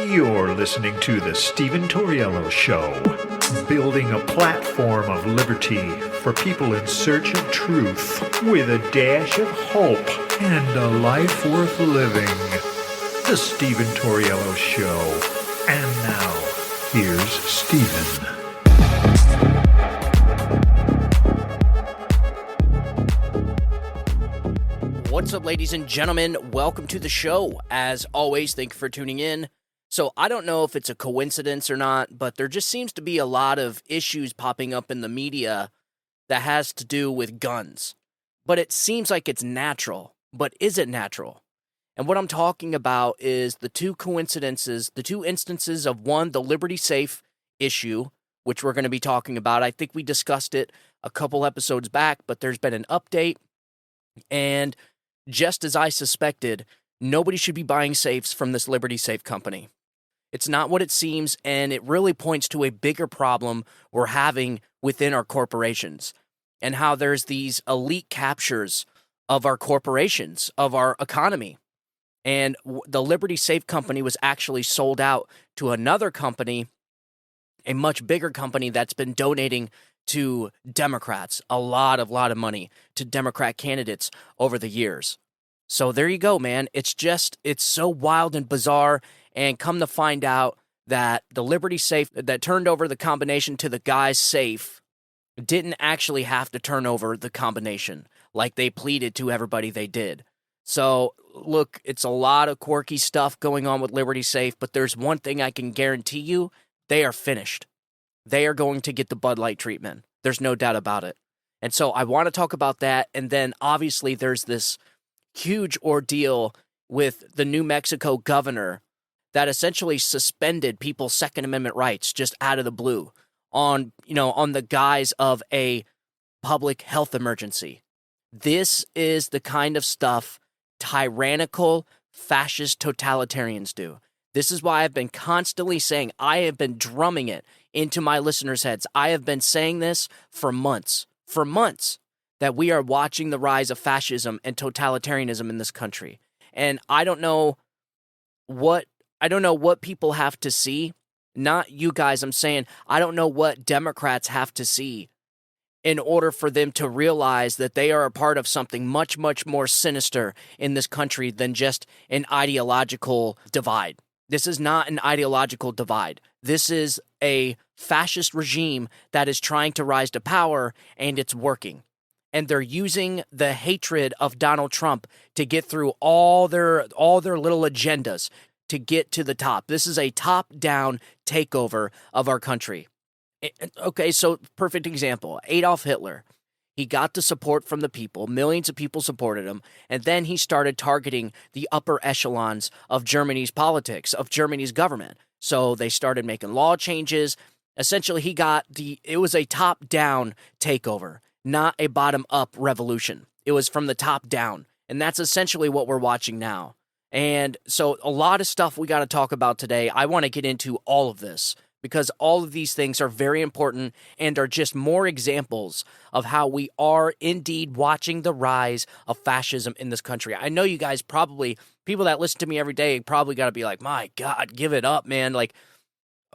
You're listening to The Stephen Tauriello Show, building a platform of liberty for people in search of truth with a dash of hope and a life worth living. The Stephen Tauriello Show. And now, here's Stephen. What's up, ladies and gentlemen? Welcome to the show. As always, thank you for tuning in. So I don't know if it's a coincidence or not, but there just seems to be a lot of issues popping up in the media that has to do with guns. But it seems like it's natural. But is it natural? And what I'm talking about is the two instances of one, the Liberty Safe issue, which we're going to be talking about. I think we discussed it a couple episodes back, but there's been an update. And just as I suspected, nobody should be buying safes from this Liberty Safe company. It's not what it seems, and it really points to a bigger problem we're having within our corporations and how there's these elite captures of our corporations, of our economy. And the Liberty Safe company was actually sold out to another company, a much bigger company that's been donating to Democrats, a lot of money to Democrat candidates over the years. So there you go, man. It's so wild and bizarre. And come to find out that the Liberty Safe that turned over the combination to the guy's safe didn't actually have to turn over the combination like they pleaded to everybody they did. So look, it's a lot of quirky stuff going on with Liberty Safe, but there's one thing I can guarantee you, they are finished. They are going to get the Bud Light treatment. There's no doubt about it. And so I want to talk about that. And then obviously there's this huge ordeal with the New Mexico governor that essentially suspended people's Second Amendment rights just out of the blue on the guise of a public health emergency. This is the kind of stuff tyrannical, fascist totalitarians do. This is why I've been constantly saying, I have been drumming it into my listeners' heads. I have been saying this for months, that we are watching the rise of fascism and totalitarianism in this country. And I don't know what people have to see. Not you guys, I'm saying, I don't know what Democrats have to see in order for them to realize that they are a part of something much, much more sinister in this country than just an ideological divide. This is not an ideological divide. This is a fascist regime that is trying to rise to power, and it's working. And they're using the hatred of Donald Trump to get through all their little agendas to get to the top. This is a top-down takeover of our country. Okay, so perfect example. Adolf Hitler. He got the support from the people. Millions of people supported him. And then he started targeting the upper echelons of Germany's politics, of Germany's government. So they started making law changes. Essentially, it was a top-down takeover, not a bottom-up revolution. It was from the top down. And that's essentially what we're watching now. And so a lot of stuff we got to talk about today. I want to get into all of this because all of these things are very important and are just more examples of how we are indeed watching the rise of fascism in this country. I know you guys probably, people that listen to me every day, probably got to be like, my God, give it up, man. Like,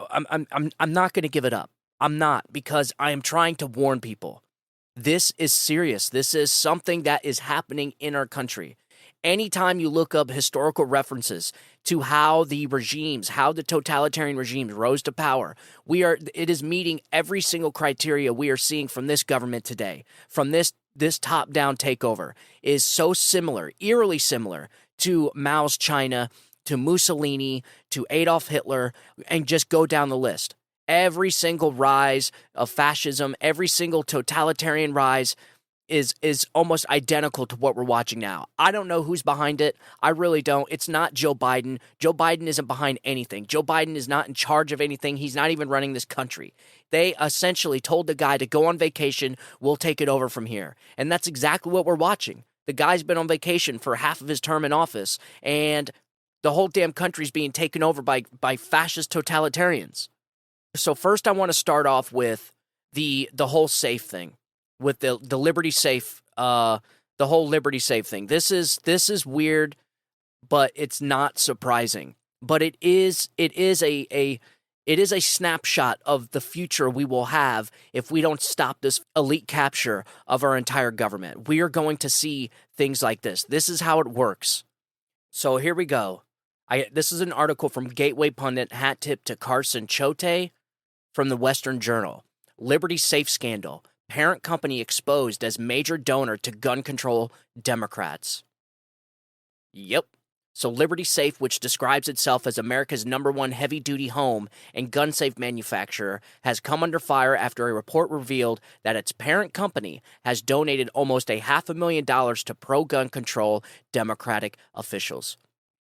I'm not going to give it up. I'm not, because I am trying to warn people. This is serious. This is something that is happening in our country. Anytime you look up historical references to how the totalitarian regimes rose to power, it is meeting every single criteria we are seeing from this government today. From this top-down takeover is so similar, eerily similar to Mao's China, to Mussolini, to Adolf Hitler, and just go down the list. Every single rise of fascism, every single totalitarian rise is almost identical to what we're watching now. I don't know who's behind it. I really don't. It's not Joe Biden. Joe Biden isn't behind anything. Joe Biden is not in charge of anything. He's not even running this country. They essentially told the guy to go on vacation. We'll take it over from here. And that's exactly what we're watching. The guy's been on vacation for half of his term in office, and the whole damn country's being taken over by fascist totalitarians. So first I want to start off with the whole safe thing. With the Liberty Safe, the whole Liberty Safe thing. This is weird, but it's not surprising. but it is a snapshot of the future we will have if we don't stop this elite capture of our entire government. We are going to see things like this. This is how it works. So here we go. This is an article from Gateway Pundit, hat tip to Carson Choate from the Western Journal. Liberty Safe scandal. Parent company exposed as major donor to gun control Democrats. Yep. So Liberty Safe, which describes itself as America's #1 heavy-duty home and gun-safe manufacturer, has come under fire after a report revealed that its parent company has donated almost $500,000 to pro-gun control Democratic officials.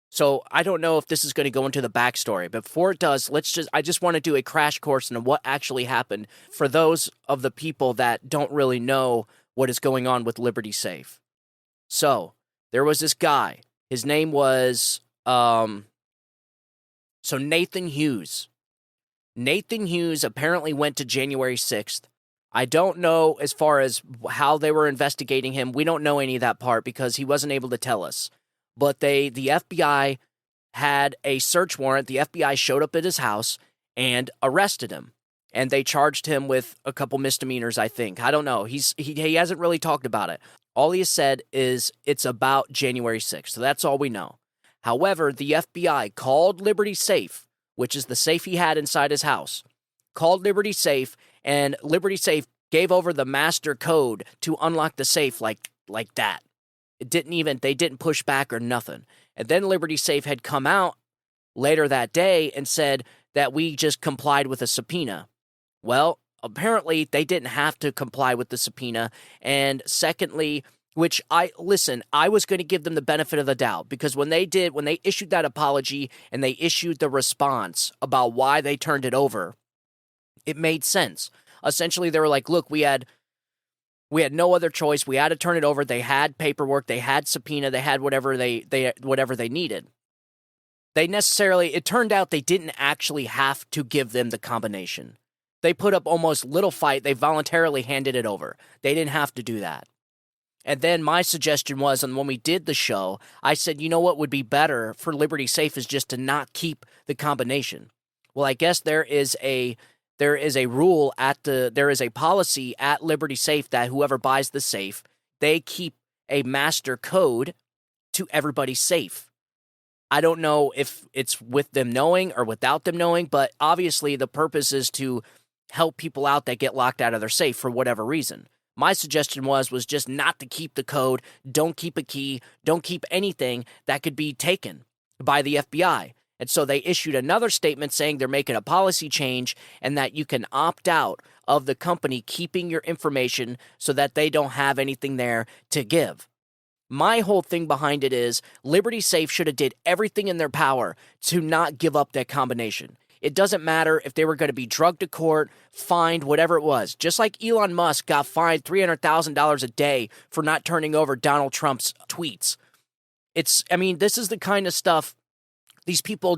So I don't know if this is going to go into the backstory, but before it does, I just want to do a crash course into what actually happened for those of the people that don't really know what is going on with Liberty Safe. So there was this guy. His name was, Nathan Hughes. Nathan Hughes apparently went to January 6th. I don't know as far as how they were investigating him. We don't know any of that part because he wasn't able to tell us. But the FBI had a search warrant. The FBI showed up at his house and arrested him. And they charged him with a couple misdemeanors, I think. I don't know. He hasn't really talked about it. All he has said is it's about January 6th, so that's all we know. However, the FBI called Liberty Safe, which is the safe he had inside his house, called Liberty Safe, and Liberty Safe gave over the master code to unlock the safe like that. They didn't push back or nothing. And then Liberty Safe had come out later that day and said that we just complied with a subpoena. Well, apparently they didn't have to comply with the subpoena. And secondly, I was going to give them the benefit of the doubt because when they issued that apology and they issued the response about why they turned it over, it made sense. Essentially, they were like, look, we had no other choice. We had to turn it over. They had paperwork. They had subpoena. They had whatever they needed. It turned out they didn't actually have to give them the combination. They put up almost little fight. They voluntarily handed it over. They didn't have to do that. And then my suggestion was, and when we did the show, I said, you know what would be better for Liberty Safe is just to not keep the combination. Well, I guess there is a policy at Liberty Safe that whoever buys the safe, they keep a master code to everybody's safe. I don't know if it's with them knowing or without them knowing, but obviously the purpose is to help people out that get locked out of their safe for whatever reason. My suggestion was just not to keep the code, don't keep a key, don't keep anything that could be taken by the FBI. And so they issued another statement saying they're making a policy change and that you can opt out of the company keeping your information so that they don't have anything there to give. My whole thing behind it is Liberty Safe should have did everything in their power to not give up that combination. It doesn't matter if they were going to be drugged to court, fined, whatever it was. Just like Elon Musk got fined $300,000 a day for not turning over Donald Trump's tweets. This is the kind of stuff these people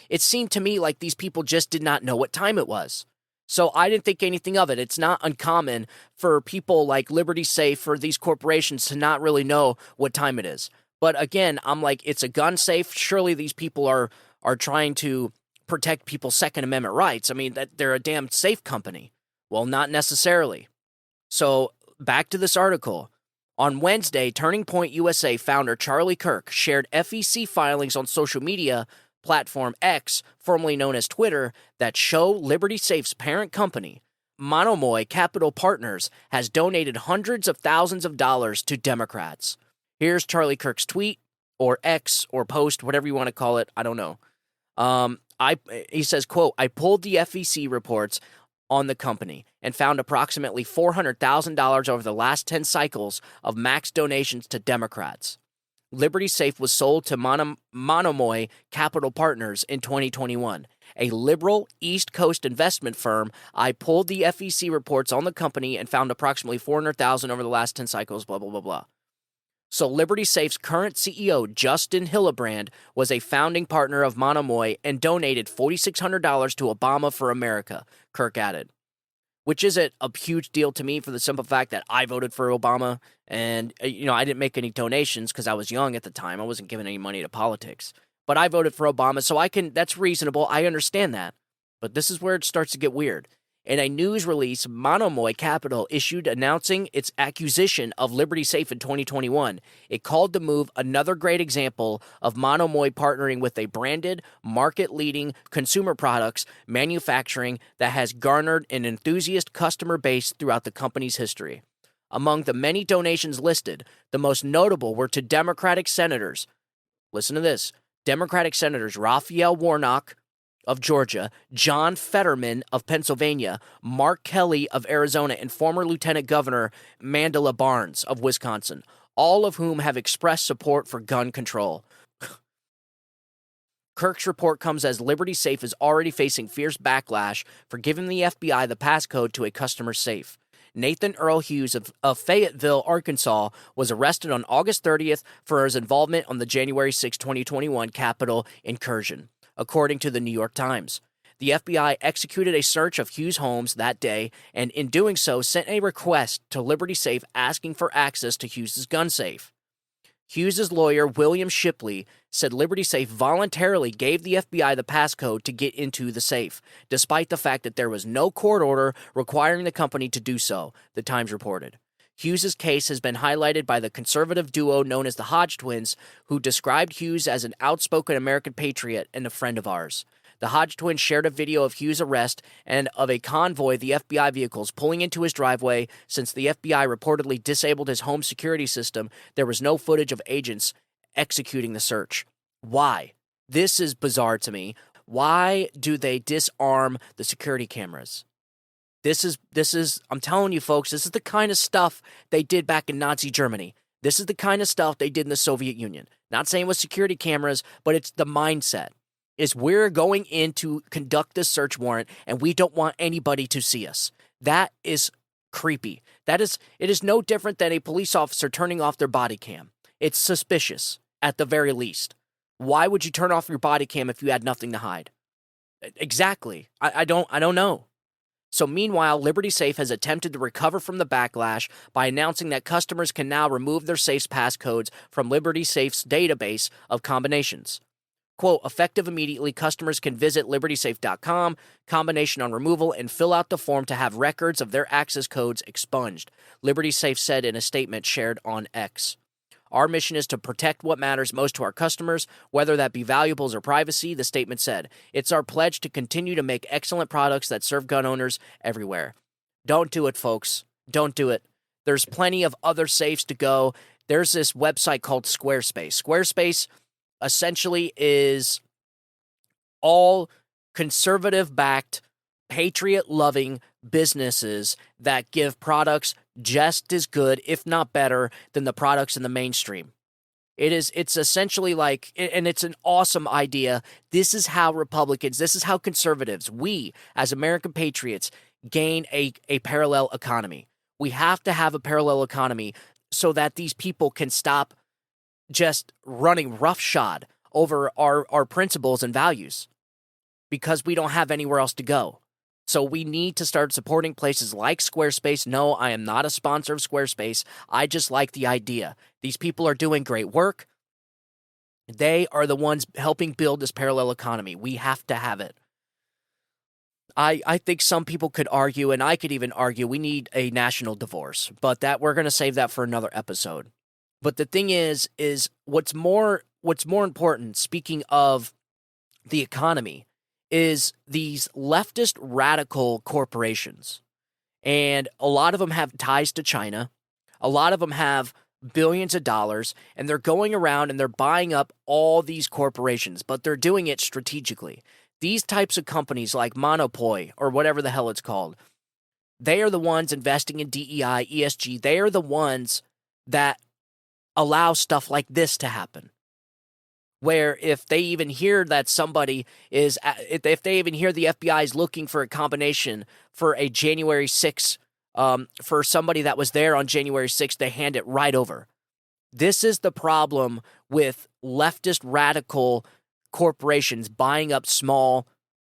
it seemed to me like these people just did not know what time it was. So I didn't think anything of it. It's not uncommon for people like Liberty Safe, for these corporations to not really know what time it is. But again, I'm like, it's a gun safe. Surely these people are trying to protect people's Second Amendment rights. I mean, that they're a damn safe company. Well, not necessarily. So back to this article. On Wednesday, Turning Point USA founder Charlie Kirk shared FEC filings on social media platform X, formerly known as Twitter, that show Liberty Safe's parent company, Monomoy Capital Partners, has donated hundreds of thousands of dollars to Democrats. Here's Charlie Kirk's tweet, or X, or post, whatever you want to call it. I don't know. He says, quote, I pulled the FEC reports on the company and found approximately $400,000 over the last 10 cycles of max donations to Democrats. Liberty Safe was sold to Monomoy Capital Partners in 2021, a liberal East Coast investment firm. I pulled the FEC reports on the company and found approximately $400,000 over the last 10 cycles, blah, blah, blah, blah. So Liberty Safe's current CEO, Justin Hillebrand, was a founding partner of Monomoy and donated $4,600 to Obama for America, Kirk added. Which isn't a huge deal to me for the simple fact that I voted for Obama and, I didn't make any donations because I was young at the time. I wasn't giving any money to politics. but I voted for Obama, so that's reasonable. I understand that. But this is where it starts to get weird. In a news release, Monomoy Capital issued announcing its acquisition of Liberty Safe in 2021. It called the move another great example of Monomoy partnering with a branded, market-leading consumer products manufacturing that has garnered an enthusiast customer base throughout the company's history. Among the many donations listed, the most notable were to Democratic senators. Listen to this. Democratic senators Raphael Warnock of Georgia, John Fetterman of Pennsylvania, Mark Kelly of Arizona, and former Lieutenant Governor Mandela Barnes of Wisconsin, all of whom have expressed support for gun control. Kirk's report comes as Liberty Safe is already facing fierce backlash for giving the FBI the passcode to a customer safe. Nathan Earl Hughes of Fayetteville, Arkansas, was arrested on August 30th for his involvement on the January 6, 2021 Capitol incursion, according to the New York Times. The FBI executed a search of Hughes' homes that day and, in doing so, sent a request to Liberty Safe asking for access to Hughes' gun safe. Hughes' lawyer, William Shipley, said Liberty Safe voluntarily gave the FBI the passcode to get into the safe, despite the fact that there was no court order requiring the company to do so, the Times reported. Hughes' case has been highlighted by the conservative duo known as the Hodge twins, who described Hughes as an outspoken American patriot and a friend of ours. The Hodge twins shared a video of Hughes' arrest and of a convoy of the FBI vehicles pulling into his driveway. Since the FBI reportedly disabled his home security system, there was no footage of agents executing the search. Why? This is bizarre to me. Why do they disarm the security cameras? This is, I'm telling you folks, this is the kind of stuff they did back in Nazi Germany. This is the kind of stuff they did in the Soviet Union. Not saying with security cameras, but it's the mindset. Is we're going in to conduct this search warrant and we don't want anybody to see us. That is creepy. It is no different than a police officer turning off their body cam. It's suspicious, at the very least. Why would you turn off your body cam if you had nothing to hide? Exactly. I don't know. So meanwhile, Liberty Safe has attempted to recover from the backlash by announcing that customers can now remove their safe's passcodes from Liberty Safe's database of combinations. Quote, effective immediately, customers can visit libertysafe.com, combination on removal, and fill out the form to have records of their access codes expunged, Liberty Safe said in a statement shared on X. Our mission is to protect what matters most to our customers, whether that be valuables or privacy, the statement said. It's our pledge to continue to make excellent products that serve gun owners everywhere. Don't do it, folks. Don't do it. There's plenty of other safes to go. There's this website called Squarespace. Squarespace essentially is all conservative-backed, patriot-loving businesses that give products just as good, if not better, than the products in the mainstream. It's essentially like, and it's an awesome idea. This is how Republicans, this is how conservatives, we as American patriots gain a parallel economy. We have to have a parallel economy so that these people can stop just running roughshod over our principles and values because we don't have anywhere else to go. So we need to start supporting places like Squarespace. No, I am not a sponsor of Squarespace. I just like the idea. These people are doing great work. They are the ones helping build this parallel economy. We have to have it. I think some people could argue, and I could even argue, we need a national divorce, but that we're going to save that for another episode. But the thing is what's more important, speaking of the economy, is these leftist radical corporations. And a lot of them have ties to China. A lot of them have billions of dollars, and they're going around and they're buying up all these corporations, but they're doing it strategically. These types of companies like Monopoly, or whatever the hell it's called, they are the ones investing in DEI, ESG. They are the ones that allow stuff like this to happen. Where if they even hear that somebody is, if they even hear the FBI is looking for a combination for a January 6th, for somebody that was there on January 6th, they hand it right over. This is the problem with leftist radical corporations buying up small,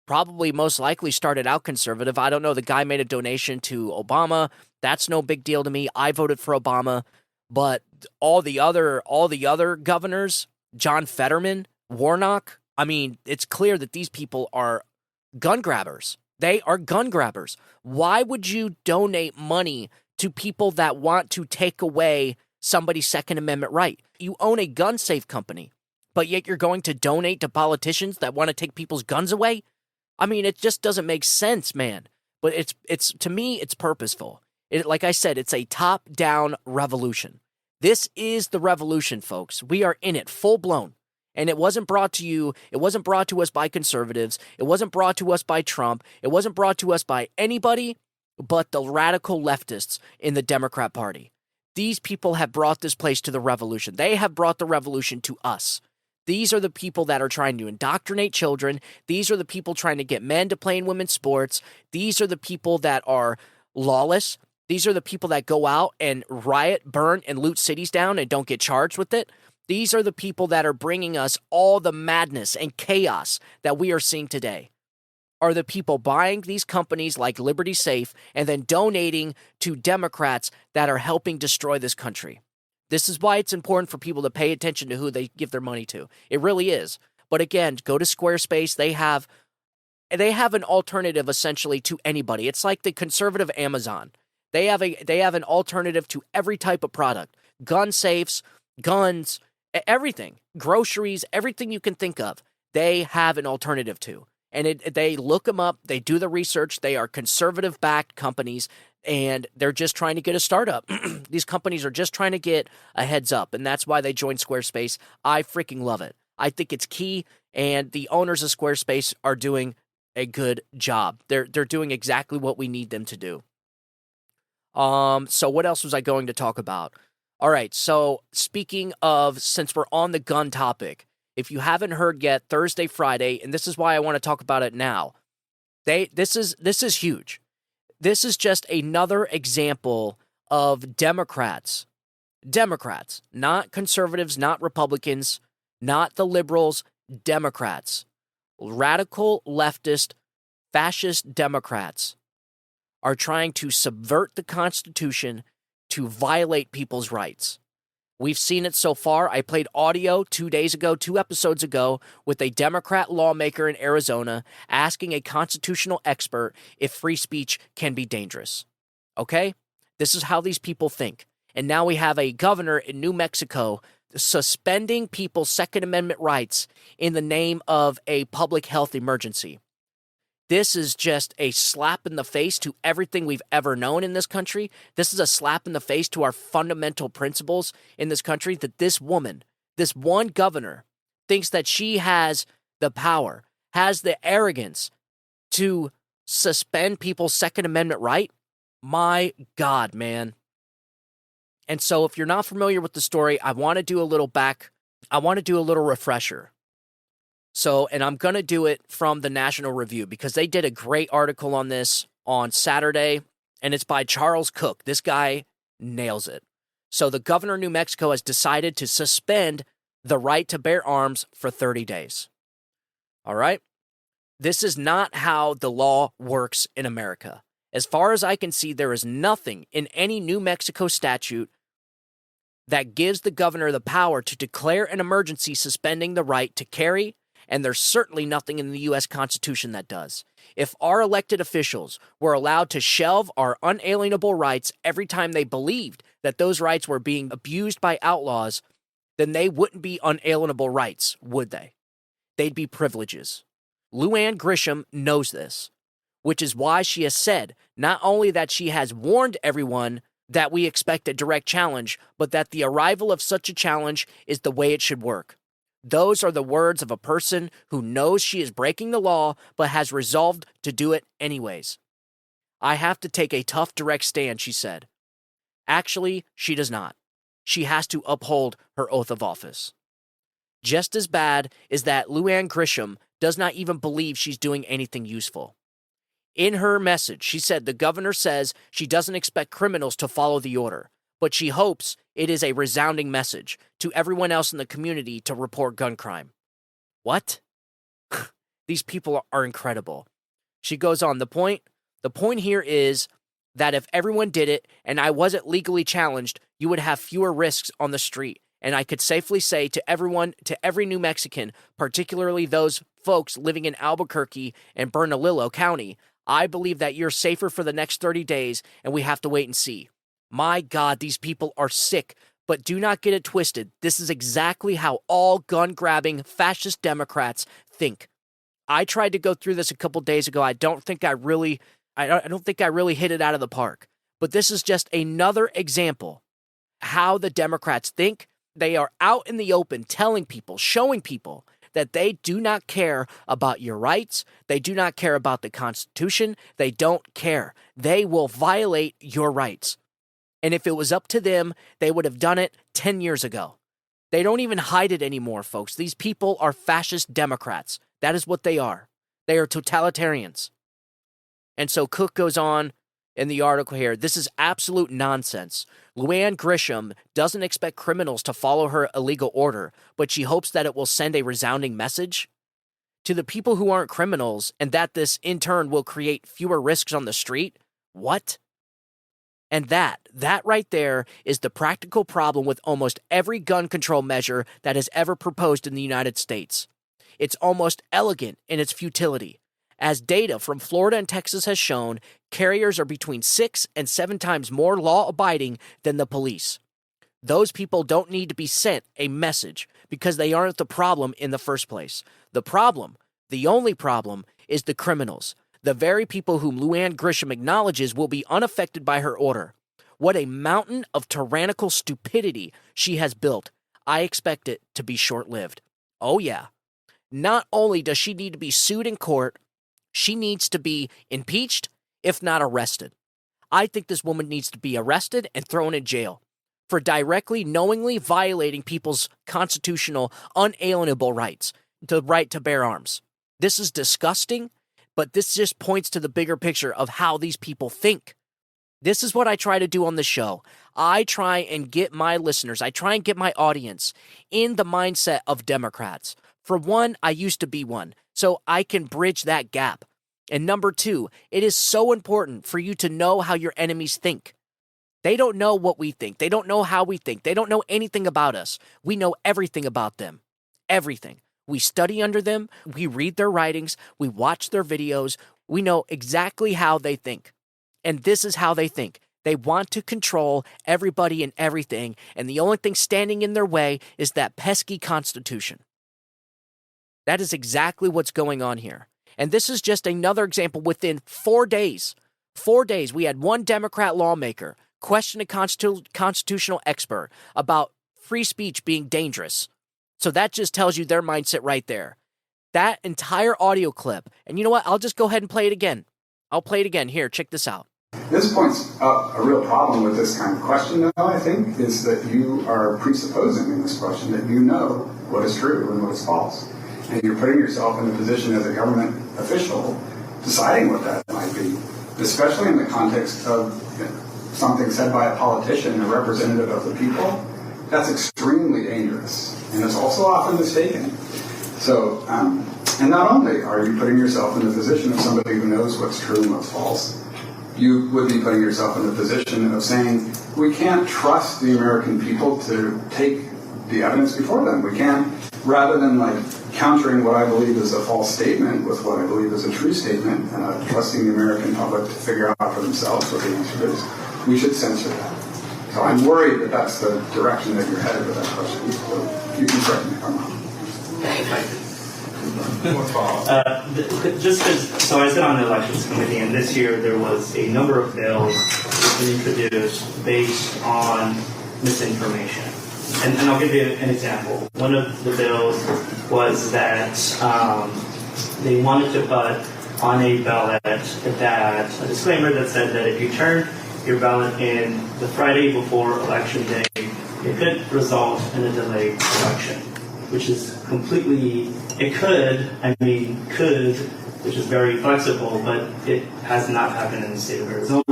probably most likely started out conservative. I don't know. The guy made a donation to Obama. That's no big deal to me. I voted for Obama. But all the other governors, John Fetterman Warnock, I mean, it's clear that these people are gun grabbers. They are gun grabbers. Why would you donate money to people that want to take away somebody's Second Amendment right? You own a gun safe company, but yet you're going to donate to politicians that want to take people's guns away? I mean, it just doesn't make sense, man. But it's to me, it's purposeful. Like I said, it's a top-down revolution. This is the revolution, folks. We are in it, full-blown. And it wasn't brought to you, it wasn't brought to us by conservatives, it wasn't brought to us by Trump, it wasn't brought to us by anybody but the radical leftists in the Democrat Party. These people have brought this place to the revolution. They have brought the revolution to us. These are the people that are trying to indoctrinate children. These are the people trying to get men to play in women's sports. These are the people that are lawless. These are the people that go out and riot, burn, and loot cities down and don't get charged with it. These are the people that are bringing us all the madness and chaos that we are seeing today. Are the people buying these companies like Liberty Safe and then donating to Democrats that are helping destroy this country. This is why it's important for people to pay attention to who they give their money to. It really is. But again, go to Squarespace. They have an alternative essentially to anybody. It's like the conservative Amazon. They have an alternative to every type of product. Gun safes, guns, everything, groceries, everything you can think of, they have an alternative to. And they look them up, they do the research, they are conservative-backed companies, and they're just trying to get a startup. These companies are just trying to get a heads up, and that's why they joined Squarespace. I freaking love it. I think it's key, and the owners of Squarespace are doing a good job. They're doing exactly what we need them to do. So what else was I going to talk about? All right, so speaking of, since we're on the gun topic, if you haven't heard yet, Thursday, Friday, and this is why I want to talk about it now, this is huge. This is just another example of Democrats, not conservatives, not Republicans, not the liberals, Democrats, radical leftist, fascist Democrats are trying to subvert the Constitution to violate people's rights. We've seen it so far. I played audio 2 episodes ago, with a Democrat lawmaker in Arizona asking a constitutional expert if free speech can be dangerous. Okay? This is how these people think. And now we have a governor in New Mexico suspending people's Second Amendment rights in the name of a public health emergency. This is just a slap in the face to everything we've ever known in this country. This is a slap in the face to our fundamental principles in this country, that this woman, this one governor, thinks that she has the power, has the arrogance to suspend people's Second Amendment right. My God, man. And so if you're not familiar with the story, I want to do a little refresher. So, and I'm going to do it from the National Review, because they did a great article on this on Saturday, and it's by Charles Cook. This guy nails it. So the governor of New Mexico has decided to suspend the right to bear arms for 30 days. All right? This is not how the law works in America. As far as I can see, there is nothing in any New Mexico statute that gives the governor the power to declare an emergency suspending the right to carry, and there's certainly nothing in the U.S. Constitution that does. If our elected officials were allowed to shelve our unalienable rights every time they believed that those rights were being abused by outlaws, then they wouldn't be unalienable rights, would they? They'd be privileges. Luann Grisham knows this, which is why she has said not only that she has warned everyone that we expect a direct challenge, but that the arrival of such a challenge is the way it should work. Those are the words of a person who knows she is breaking the law, but has resolved to do it anyways. I have to take a tough, direct stand, she said. Actually, she does not. She has to uphold her oath of office. Just as bad is that Luann Grisham does not even believe she's doing anything useful. In her message, she said the governor says she doesn't expect criminals to follow the order, but she hopes it is a resounding message to everyone else in the community to report gun crime. What? These people are incredible. She goes on, the point here is that if everyone did it and I wasn't legally challenged, you would have fewer risks on the street, And I could safely say to everyone, to every New Mexican, particularly those folks living in Albuquerque and Bernalillo County, I believe that you're safer for the next 30 days, and we have to wait and see. My God, these people are sick, but do not get it twisted. This is exactly how all gun-grabbing fascist Democrats think. I tried to go through this a couple days ago. I don't think I really hit it out of the park. But this is just another example how the Democrats think. They are out in the open telling people, showing people that they do not care about your rights. They do not care about the Constitution. They don't care. They will violate your rights. And if it was up to them, they would have done it 10 years ago. They don't even hide it anymore, folks. These people are fascist Democrats. That is what they are. They are totalitarians. And so Cook goes on in the article here, this is absolute nonsense. Luann Grisham doesn't expect criminals to follow her illegal order, but she hopes that it will send a resounding message to the people who aren't criminals, and that this in turn will create fewer risks on the street. What? And that right there is the practical problem with almost every gun control measure that is ever proposed in the United States. It's almost elegant in its futility. As data from Florida and Texas has shown, carriers are between 6 and 7 times more law-abiding than the police. Those people don't need to be sent a message because they aren't the problem in the first place. The problem, the only problem, is the criminals, the very people whom Luann Grisham acknowledges will be unaffected by her order. What a mountain of tyrannical stupidity she has built. I expect it to be short-lived. Oh yeah. Not only does she need to be sued in court, she needs to be impeached, if not arrested. I think this woman needs to be arrested and thrown in jail for directly, knowingly violating people's constitutional, unalienable rights, the right to bear arms. This is disgusting, but this just points to the bigger picture of how these people think. This is what I try to do on the show. I try and get my listeners, I try and get my audience in the mindset of Democrats. For one, I used to be one, so I can bridge that gap. And number two, it is so important for you to know how your enemies think. They don't know what we think. They don't know how we think. They don't know anything about us. We know everything about them. Everything. We study under them. We read their writings. We watch their videos. We know exactly how they think. And this is how they think. They want to control everybody and everything. And the only thing standing in their way is that pesky Constitution. That is exactly what's going on here. And this is just another example within 4 days. 4 days, we had one Democrat lawmaker question a constitutional expert about free speech being dangerous. So that just tells you their mindset right there. That entire audio clip. And you know what? I'll just go ahead and play it again. I'll play it again. Here, check this out. This points up a real problem with this kind of question, though, I think, is that you are presupposing in this question that you know what is true and what is false. And you're putting yourself in a position as a government official deciding what that might be, especially in the context of something said by a politician, a representative of the people. That's extremely dangerous, and it's also often mistaken. So, and not only are you putting yourself in the position of somebody who knows what's true and what's false, you would be putting yourself in the position of saying, we can't trust the American people to take the evidence before them. We can't, rather than like countering what I believe is a false statement with what I believe is a true statement, and trusting the American public to figure out for themselves what the answer is, we should censor that. So I'm worried that that's the direction that you're headed with that question. So you can correct me if I'm wrong. So I sit on the elections committee, and this year there was a number of bills introduced based on misinformation. And I'll give you an example. One of the bills was that they wanted to put on a ballot that a disclaimer that said that if you turn your ballot in the Friday before Election Day, it could result in a delayed election, which is completely, could, which is very flexible, but it has not happened in the state of Arizona.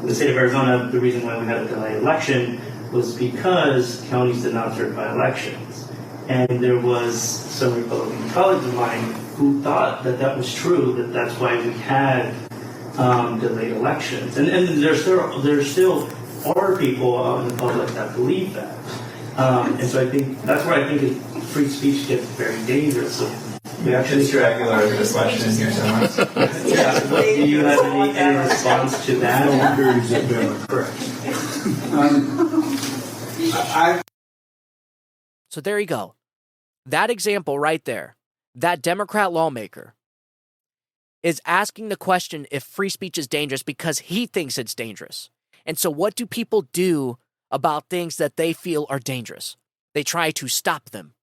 In the state of Arizona, the reason why we had a delayed election was because counties did not certify elections. And there was some Republican colleagues of mine who thought that that was true, that that's why we had delayed elections. And there still are people out in the public that believe that. And so I think that's where I think free speech gets very dangerous. So we actually Mr. Aguilar has a question here somewhere. yeah. Do you have any response to that? No wonder he's a villain. Correct. So there you go. That example right there, that Democrat lawmaker is asking the question if free speech is dangerous because he thinks it's dangerous. And so what do people do about things that they feel are dangerous? They try to stop them.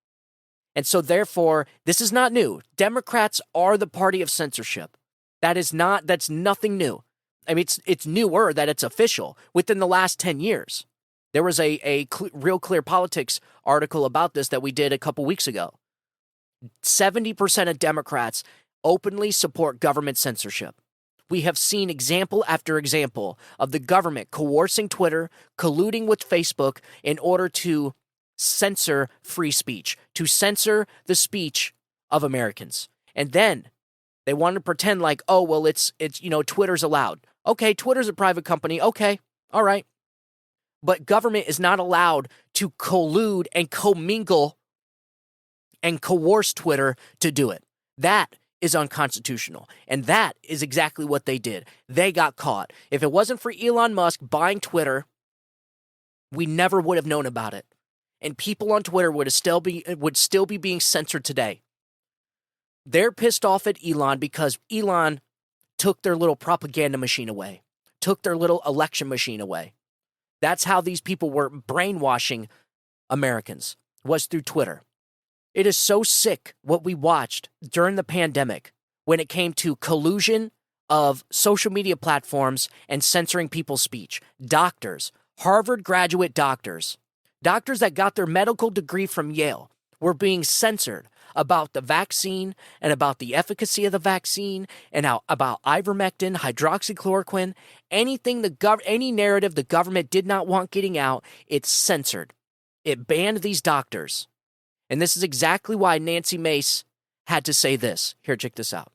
And so therefore, this is not new. Democrats are the party of censorship. That's nothing new. I mean, it's newer that it's official within the last 10 years. There was a Real Clear Politics article about this that we did a couple weeks ago. 70% of Democrats openly support government censorship. We have seen example after example of the government coercing Twitter, colluding with Facebook in order to censor free speech, to censor the speech of Americans. And then they want to pretend like, oh, well, it's Twitter's allowed. Okay, Twitter's a private company. Okay, all right. But government is not allowed to collude and commingle and coerce Twitter to do it. That is unconstitutional. And that is exactly what they did. They got caught. If it wasn't for Elon Musk buying Twitter, we never would have known about it. And people on Twitter would still be being censored today. They're pissed off at Elon because Elon took their little propaganda machine away, took their little election machine away. That's how these people were brainwashing Americans, was through Twitter. It is so sick what we watched during the pandemic when it came to collusion of social media platforms and censoring people's speech. Doctors, Harvard graduate doctors that got their medical degree from Yale were being censored about the vaccine and about the efficacy of the vaccine and about ivermectin, hydroxychloroquine, any narrative the government did not want getting out, it's censored. It banned these doctors. And this is exactly why Nancy Mace had to say this. Here, check this out.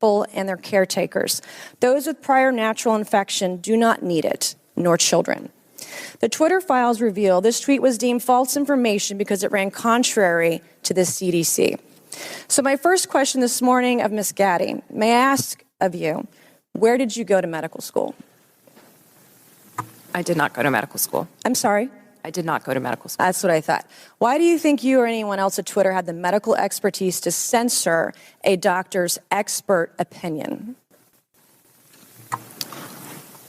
And their caretakers. Those with prior natural infection do not need it, nor children. The Twitter files reveal this tweet was deemed false information because it ran contrary to the CDC. So my first question this morning of Ms. Gaddy, may I ask of you, where did you go to medical school? I did not go to medical school. I'm sorry? I did not go to medical school. That's what I thought. Why do you think you or anyone else at Twitter had the medical expertise to censor a doctor's expert opinion?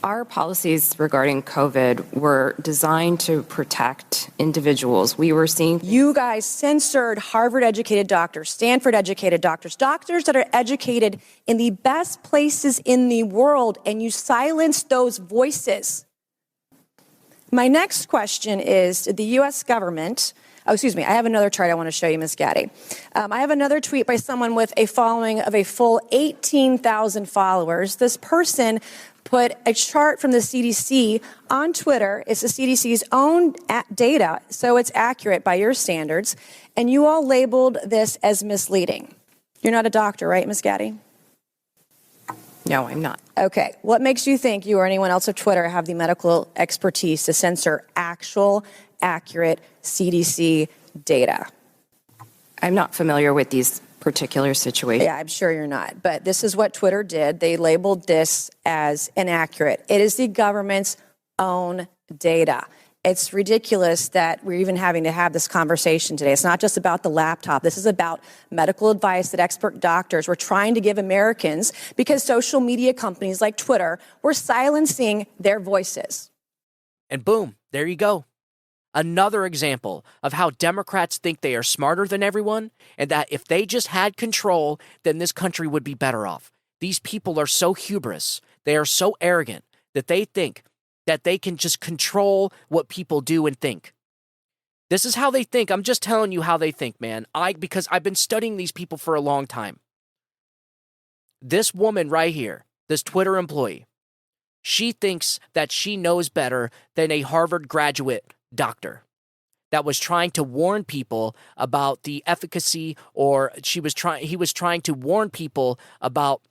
Our policies regarding COVID were designed to protect individuals. We were seeing... You guys censored Harvard-educated doctors, Stanford-educated doctors, doctors that are educated in the best places in the world, and you silenced those voices. My next question is, did the U.S. government... I have another chart I want to show you, Ms. Gaddy. I have another tweet by someone with a following of a full 18,000 followers. This person put a chart from the CDC on Twitter. It's the CDC's own data, so it's accurate by your standards. And you all labeled this as misleading. You're not a doctor, right, Ms. Gaddy? No, I'm not. Okay. What makes you think you or anyone else at Twitter have the medical expertise to censor actual, accurate CDC data? I'm not familiar with these particular situations. Yeah, I'm sure you're not. But this is what Twitter did. They labeled this as inaccurate. It is the government's own data. It's ridiculous that we're even having to have this conversation today. It's not just about the laptop. This is about medical advice that expert doctors were trying to give Americans because social media companies like Twitter were silencing their voices. And boom, there you go. Another example of how Democrats think they are smarter than everyone and that if they just had control, then this country would be better off. These people are so hubris. They are so arrogant that they think that they can just control what people do and think. This is how they think. I'm just telling you how they think, man. Because I've been studying these people for a long time. This woman right here, this Twitter employee, she thinks that she knows better than a Harvard graduate doctor that was trying to warn people about the efficacy, or he was trying to warn people about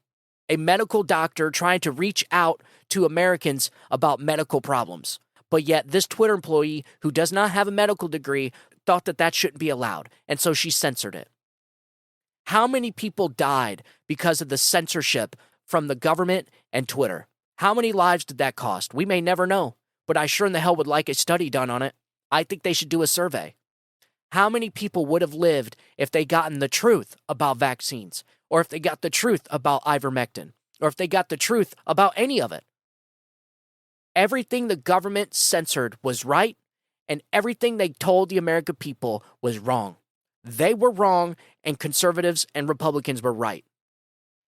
a medical doctor trying to reach out to Americans about medical problems. But yet this Twitter employee who does not have a medical degree thought that that shouldn't be allowed, and so she censored it. How many people died because of the censorship from the government and Twitter? How many lives did that cost? We may never know, but I sure in the hell would like a study done on it. I think they should do a survey. How many people would have lived if they gotten the truth about vaccines, or if they got the truth about ivermectin, or if they got the truth about any of it? Everything the government censored was right, and everything they told the American people was wrong. They were wrong, and conservatives and Republicans were right.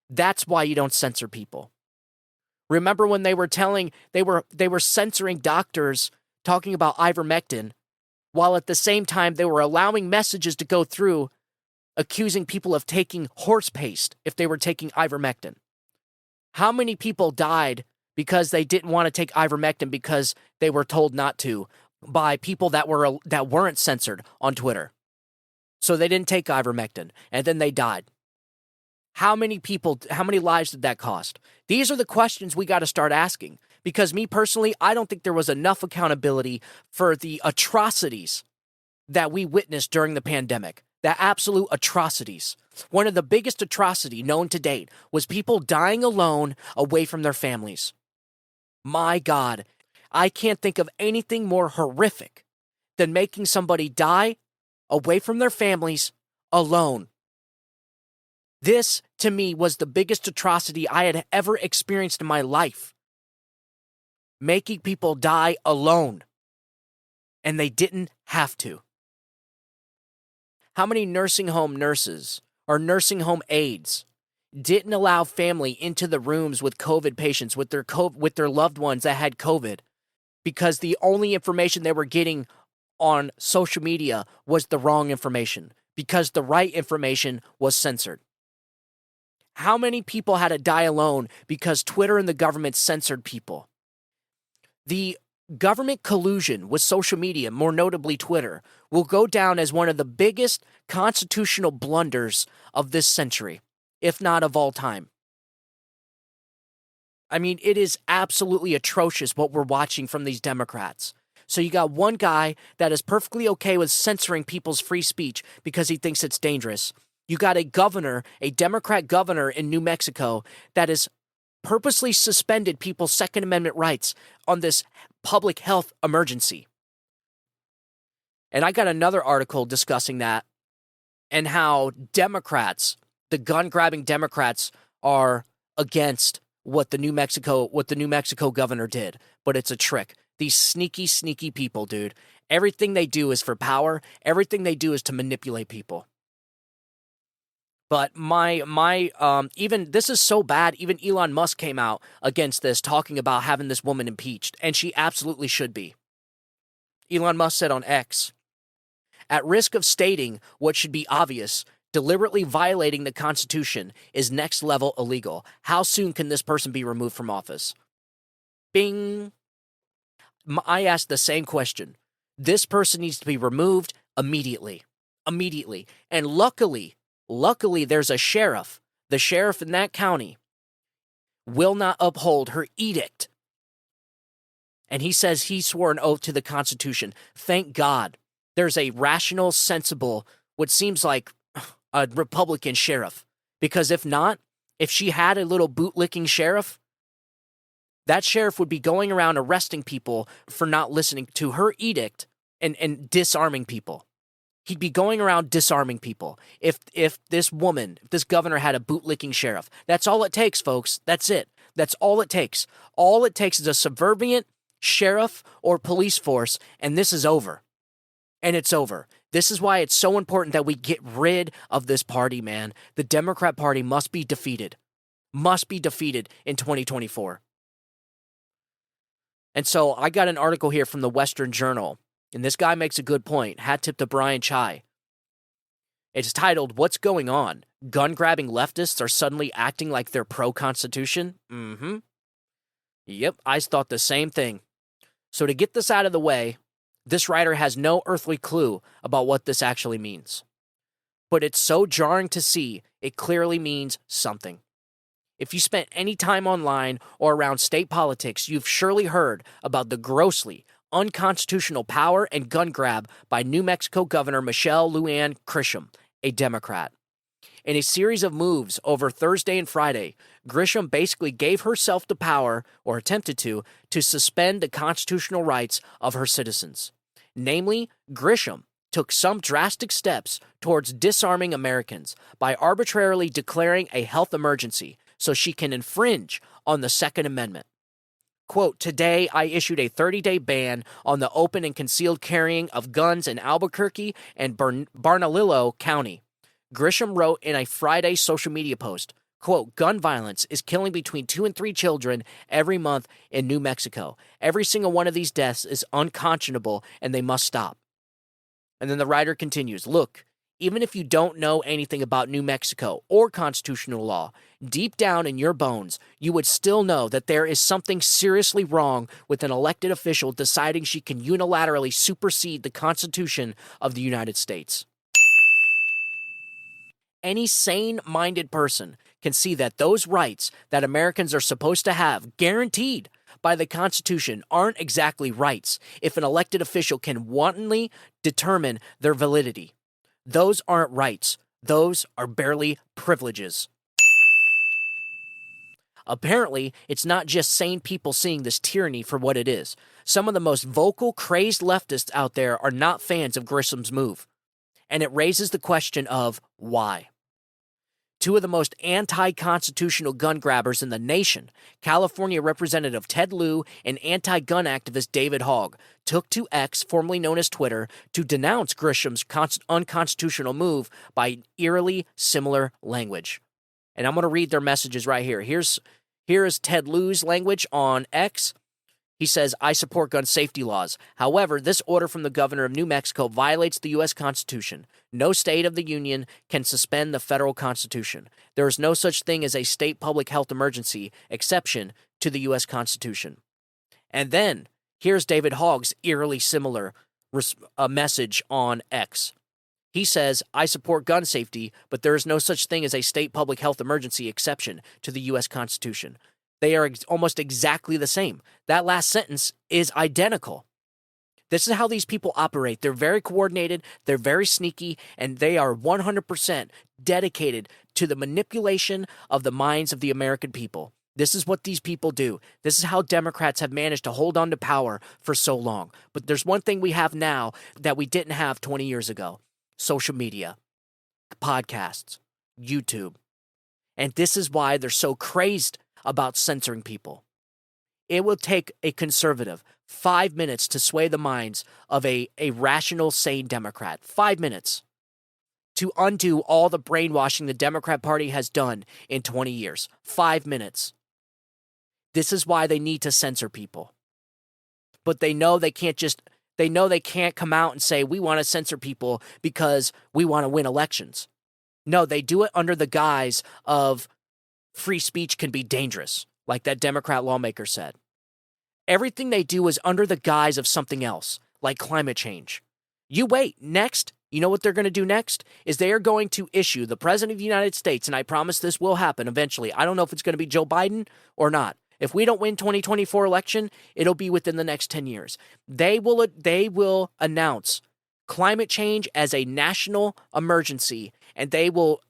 That's why you don't censor people. Remember when they were censoring doctors talking about ivermectin, while at the same time they were allowing messages to go through accusing people of taking horse paste if they were taking ivermectin. How many people died because they didn't want to take ivermectin because they were told not to by people that weren't censored on Twitter? So they didn't take ivermectin, and then they died. How many lives did that cost? These are the questions we got to start asking. Because me personally, I don't think there was enough accountability for the atrocities that we witnessed during the pandemic. The absolute atrocities. One of the biggest atrocity known to date was people dying alone away from their families. My God, I can't think of anything more horrific than making somebody die away from their families alone. This, to me, was the biggest atrocity I had ever experienced in my life. Making people die alone. And they didn't have to. How many nursing home nurses or nursing home aides didn't allow family into the rooms with COVID patients, with their loved ones that had COVID, because the only information they were getting on social media was the wrong information, because the right information was censored? How many people had to die alone because Twitter and the government censored people? The government collusion with social media, more notably Twitter, will go down as one of the biggest constitutional blunders of this century, if not of all time. I mean, it is absolutely atrocious what we're watching from these Democrats. So you got one guy that is perfectly okay with censoring people's free speech because he thinks it's dangerous. You got a governor, a Democrat governor in New Mexico that has purposely suspended people's Second Amendment rights on this public health emergency. And I got another article discussing that and how Democrats, the gun-grabbing Democrats, are against what the New Mexico governor did. But it's a trick. These sneaky, sneaky people, dude. Everything they do is for power. Everything they do is to manipulate people. But even this is so bad, even Elon Musk came out against this, talking about having this woman impeached, and she absolutely should be. Elon Musk said on X, "At risk of stating what should be obvious, deliberately violating the Constitution is next level illegal. How soon can this person be removed from office?" Bing. I asked the same question. This person needs to be removed immediately. Immediately. And luckily, there's a sheriff. The sheriff in that county will not uphold her edict. And he says he swore an oath to the Constitution. Thank God. There's a rational, sensible, what seems like a Republican sheriff. Because if not, if she had a little bootlicking sheriff, that sheriff would be going around arresting people for not listening to her edict and disarming people. He'd be going around disarming people if this governor had a bootlicking sheriff. That's all it takes, folks. That's it. That's all it takes. All it takes is a subservient sheriff or police force, and this is over. And it's over. This is why it's so important that we get rid of this party, man. The Democrat Party must be defeated. Must be defeated in 2024. And so I got an article here from the Western Journal, and this guy makes a good point. Hat tip to Brian Chai. It's titled, "What's Going On? Gun-grabbing leftists are suddenly acting like they're pro-Constitution?" Yep, I thought the same thing. So to get this out of the way, this writer has no earthly clue about what this actually means. But it's so jarring to see, it clearly means something. If you spent any time online or around state politics, you've surely heard about the grossly unconstitutional power and gun grab by New Mexico Governor Michelle Lujan Grisham, a Democrat. In a series of moves over Thursday and Friday, Grisham basically gave herself the power, or attempted to suspend the constitutional rights of her citizens. Namely, Grisham took some drastic steps towards disarming Americans by arbitrarily declaring a health emergency so she can infringe on the Second Amendment. Quote, "Today I issued a 30-day ban on the open and concealed carrying of guns in Albuquerque and Bernalillo County," Grisham wrote in a Friday social media post. Quote, "Gun violence is killing between 2 and 3 children every month in New Mexico. Every single one of these deaths is unconscionable and they must stop." And then the writer continues, "Look, even if you don't know anything about New Mexico or constitutional law, deep down in your bones, you would still know that there is something seriously wrong with an elected official deciding she can unilaterally supersede the Constitution of the United States." Any sane-minded person can see that those rights that Americans are supposed to have, guaranteed by the Constitution, aren't exactly rights if an elected official can wantonly determine their validity. Those aren't rights. Those are barely privileges. Apparently, it's not just sane people seeing this tyranny for what it is. Some of the most vocal, crazed leftists out there are not fans of Grisham's move. And it raises the question of why. Two of the most anti-constitutional gun grabbers in the nation, California Representative Ted Lieu and anti-gun activist David Hogg, took to X, formerly known as Twitter, to denounce Grisham's unconstitutional move by eerily similar language. And I'm going to read their messages right here. Here is Ted Lieu's language on X. He says, "I support gun safety laws. However, this order from the governor of New Mexico violates the U.S. Constitution. No state of the union can suspend the federal Constitution. There is no such thing as a state public health emergency exception to the U.S. Constitution." And then, here's David Hogg's eerily similar message on X. He says, "I support gun safety, but there is no such thing as a state public health emergency exception to the U.S. Constitution." They are almost exactly the same. That last sentence is identical. This is how these people operate. They're very coordinated, they're very sneaky, and they are 100% dedicated to the manipulation of the minds of the American people. This is what these people do. This is how Democrats have managed to hold on to power for so long. But there's one thing we have now that we didn't have 20 years ago: social media, podcasts, YouTube. And this is why they're so crazed about censoring people. It will take a conservative 5 minutes to sway the minds of a rational, sane Democrat. 5 minutes to undo all the brainwashing the Democrat Party has done in 20 years. 5 minutes. This is why they need to censor people. But they know they can't come out and say, "We want to censor people because we want to win elections." No, they do it under the guise of free speech can be dangerous, like that Democrat lawmaker said. Everything they do is under the guise of something else, like climate change. You wait. Next, you know what they're going to do next? Is they are going to issue the President of the United States, and I promise this will happen eventually. I don't know if it's going to be Joe Biden or not. If we don't win 2024 election, it'll be within the next 10 years. They will announce climate change as a national emergency, and they will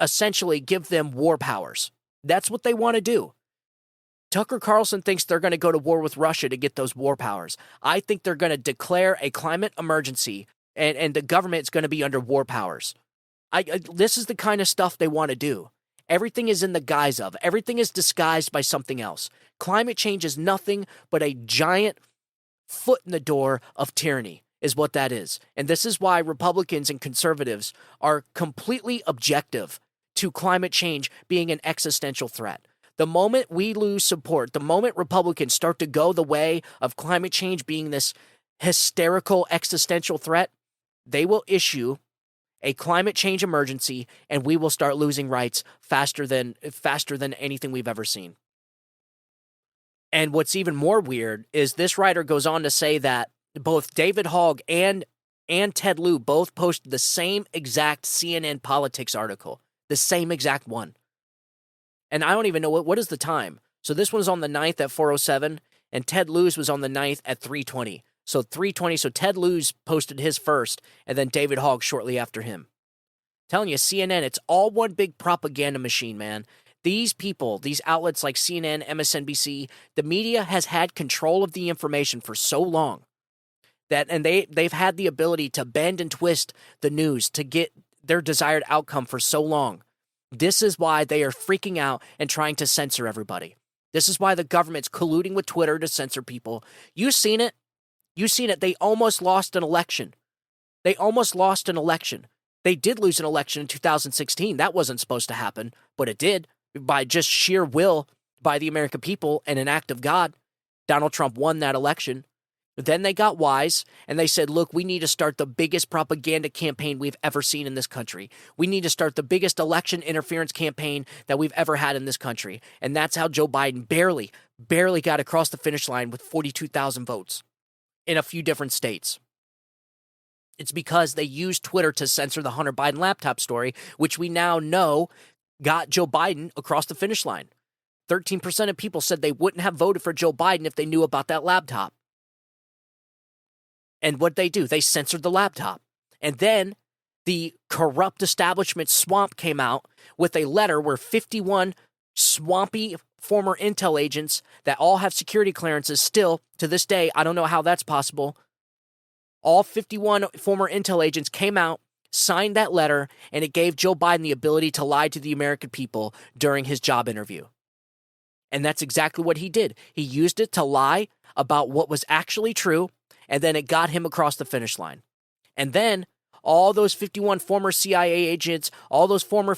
essentially give them war powers. That's what they want to do. Tucker Carlson thinks they're going to go to war with Russia to get those war powers. I think they're going to declare a climate emergency, and the government is going to be under war powers. This is the kind of stuff they want to do. Everything is in the guise of. Everything is disguised by something else. Climate change is nothing but a giant foot in the door of tyranny, is what that is. And this is why Republicans and conservatives are completely objective to climate change being an existential threat. The moment we lose support, the moment Republicans start to go the way of climate change being this hysterical existential threat, they will issue a climate change emergency, and we will start losing rights faster than anything we've ever seen. And what's even more weird is this writer goes on to say that both David Hogg and Ted Lieu both posted the same exact CNN politics article, the same exact one. And I don't even know what is the time. So this one's on the 9th at 4:07, and Ted Lieu's was on the 9th at 3:20. So 3:20, so Ted Lewis posted his first, and then David Hogg shortly after him. Telling you, CNN, it's all one big propaganda machine, man. These people, these outlets like CNN, MSNBC, the media has had control of the information for so long and they've had the ability to bend and twist the news to get their desired outcome for so long. This is why they are freaking out and trying to censor everybody. This is why the government's colluding with Twitter to censor people. You've seen it. You've seen it. They almost lost an election. They did lose an election in 2016. That wasn't supposed to happen, but it did by just sheer will by the American people and an act of God. Donald Trump won that election. Then they got wise and they said, look, we need to start the biggest propaganda campaign we've ever seen in this country. We need to start the biggest election interference campaign that we've ever had in this country. And that's how Joe Biden barely got across the finish line with 42,000 votes in a few different states. It's because they used Twitter to censor the Hunter Biden laptop story, which we now know got Joe Biden across the finish line. 13% of people said they wouldn't have voted for Joe Biden if they knew about that laptop. And what they do, they censored the laptop. And then the corrupt establishment swamp came out with a letter where 51 swampy former intel agents that all have security clearances still to this day, I don't know how that's possible. All 51 former intel agents came out, signed that letter, and it gave Joe Biden the ability to lie to the American people during his job interview. And that's exactly what he did. He used it to lie about what was actually true, and then it got him across the finish line. And then all those 51 former CIA agents, all those 51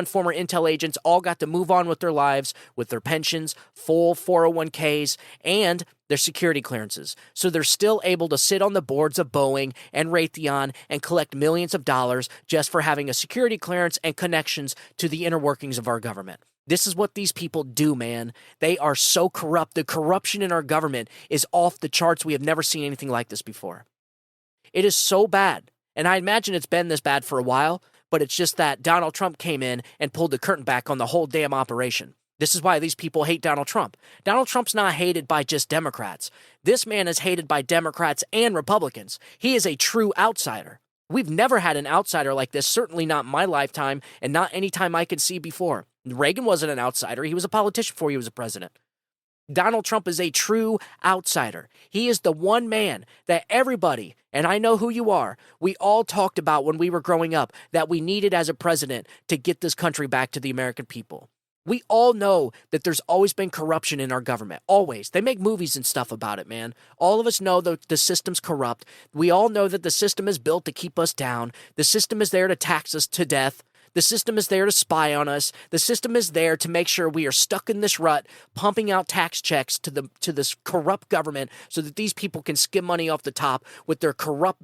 former intel agents all got to move on with their lives, with their pensions, full 401ks, and their security clearances. So they're still able to sit on the boards of Boeing and Raytheon and collect millions of dollars just for having a security clearance and connections to the inner workings of our government. This is what these people do, man. They are so corrupt. The corruption in our government is off the charts. We have never seen anything like this before. It is so bad. And I imagine it's been this bad for a while, but it's just that Donald Trump came in and pulled the curtain back on the whole damn operation. This is why these people hate Donald Trump. Donald Trump's not hated by just Democrats. This man is hated by Democrats and Republicans. He is a true outsider. We've never had an outsider like this, certainly not in my lifetime and not any time I could see before. Reagan wasn't an outsider. He was a politician before he was a president. Donald Trump is a true outsider. He is the one man that everybody, and I know who you are, we all talked about when we were growing up that we needed as a president to get this country back to the American people. We all know that there's always been corruption in our government. Always. They make movies and stuff about it, man. All of us know that the system's corrupt. We all know that the system is built to keep us down. The system is there to tax us to death. The system is there to spy on us. The system is there to make sure we are stuck in this rut, pumping out tax checks to this corrupt government so that these people can skim money off the top with their corrupt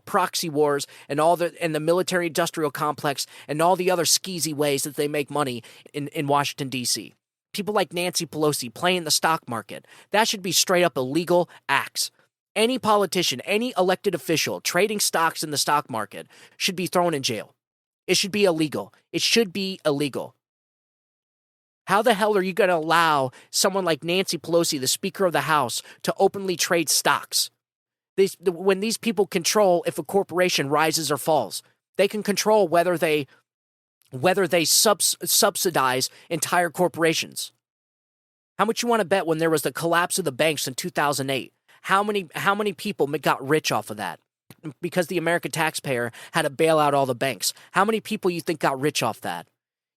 proxy wars and the military industrial complex and all the other skeezy ways that they make money in Washington, D.C. People like Nancy Pelosi playing the stock market. That should be straight up illegal acts. Any politician, any elected official trading stocks in the stock market should be thrown in jail. It should be illegal. It should be illegal. How the hell are you going to allow someone like Nancy Pelosi, the Speaker of the House, to openly trade stocks? When these people control if a corporation rises or falls, they can control whether they subsidize entire corporations. How much you want to bet when there was the collapse of the banks in 2008? How many people got rich off of that? Because the American taxpayer had to bail out all the banks. How many people you think got rich off that?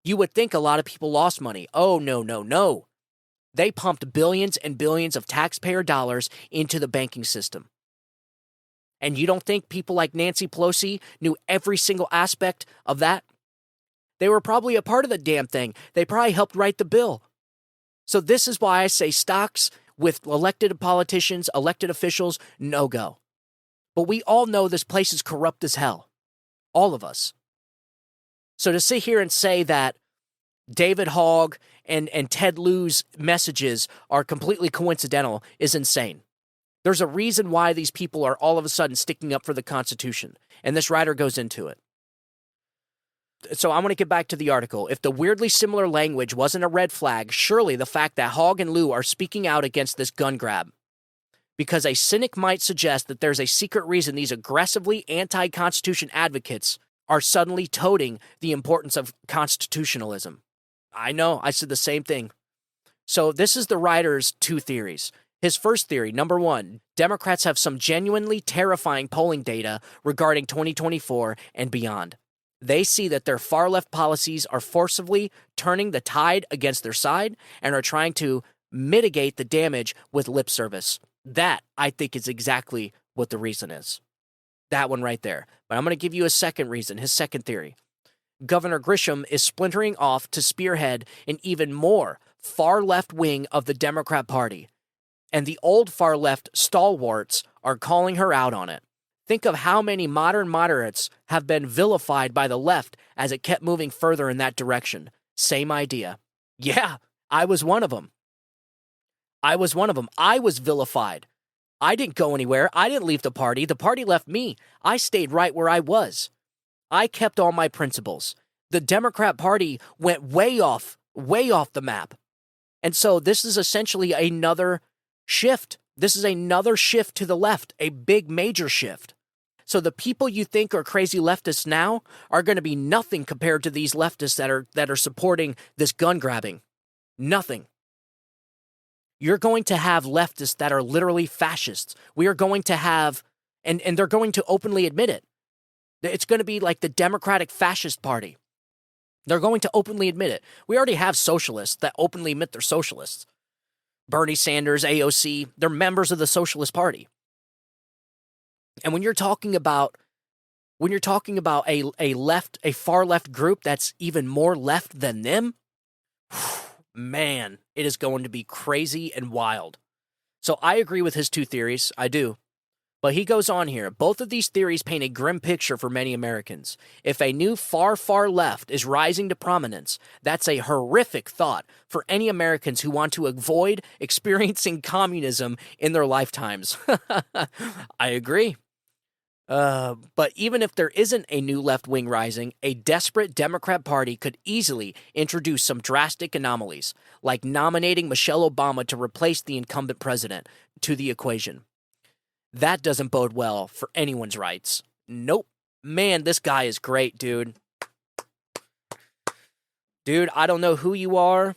You would think a lot of people lost money. Oh, no. They pumped billions and billions of taxpayer dollars into the banking system. And you don't think people like Nancy Pelosi knew every single aspect of that? They were probably a part of the damn thing. They probably helped write the bill. So this is why I say stocks with elected politicians, elected officials, no go. But we all know this place is corrupt as hell. All of us. So to sit here and say that David Hogg and Ted Lieu's messages are completely coincidental is insane. There's a reason why these people are all of a sudden sticking up for the Constitution. And this writer goes into it. So I want to get back to the article. If the weirdly similar language wasn't a red flag, surely the fact that Hogg and Lieu are speaking out against this gun grab because a cynic might suggest that there's a secret reason these aggressively anti-Constitution advocates are suddenly toting the importance of constitutionalism. I know, I said the same thing. So this is the writer's two theories. His first theory, number one, Democrats have some genuinely terrifying polling data regarding 2024 and beyond. They see that their far-left policies are forcibly turning the tide against their side and are trying to mitigate the damage with lip service. That, I think, is exactly what the reason is. That one right there. But I'm going to give you a second reason, his second theory. Governor Grisham is splintering off to spearhead an even more far-left wing of the Democrat Party, and the old far-left stalwarts are calling her out on it. Think of how many modern moderates have been vilified by the left as it kept moving further in that direction. Same idea. Yeah, I was one of them. I was vilified. I didn't go anywhere. I didn't leave the party. The party left me. I stayed right where I was. I kept all my principles. The Democrat Party went way off the map. And so this is essentially another shift. This is another shift to the left, a big major shift. So the people you think are crazy leftists now are going to be nothing compared to these leftists that are supporting this gun grabbing. Nothing. You're going to have leftists that are literally fascists. We are going to have, and they're going to openly admit it. It's going to be like the Democratic Fascist Party. They're going to openly admit it. We already have socialists that openly admit they're socialists. Bernie Sanders, AOC, they're members of the Socialist Party. And when you're talking about a far left group that's even more left than them, man, it is going to be crazy and wild. So I agree with his two theories. I do. But he goes on here. Both of these theories paint a grim picture for many Americans. If a new far left is rising to prominence, that's a horrific thought for any Americans who want to avoid experiencing communism in their lifetimes. I agree. But even if there isn't a new left wing rising, a desperate Democrat Party could easily introduce some drastic anomalies, like nominating Michelle Obama to replace the incumbent president, to the equation. That doesn't bode well for anyone's rights. Nope. Man, this guy is great, dude. Dude, I don't know who you are,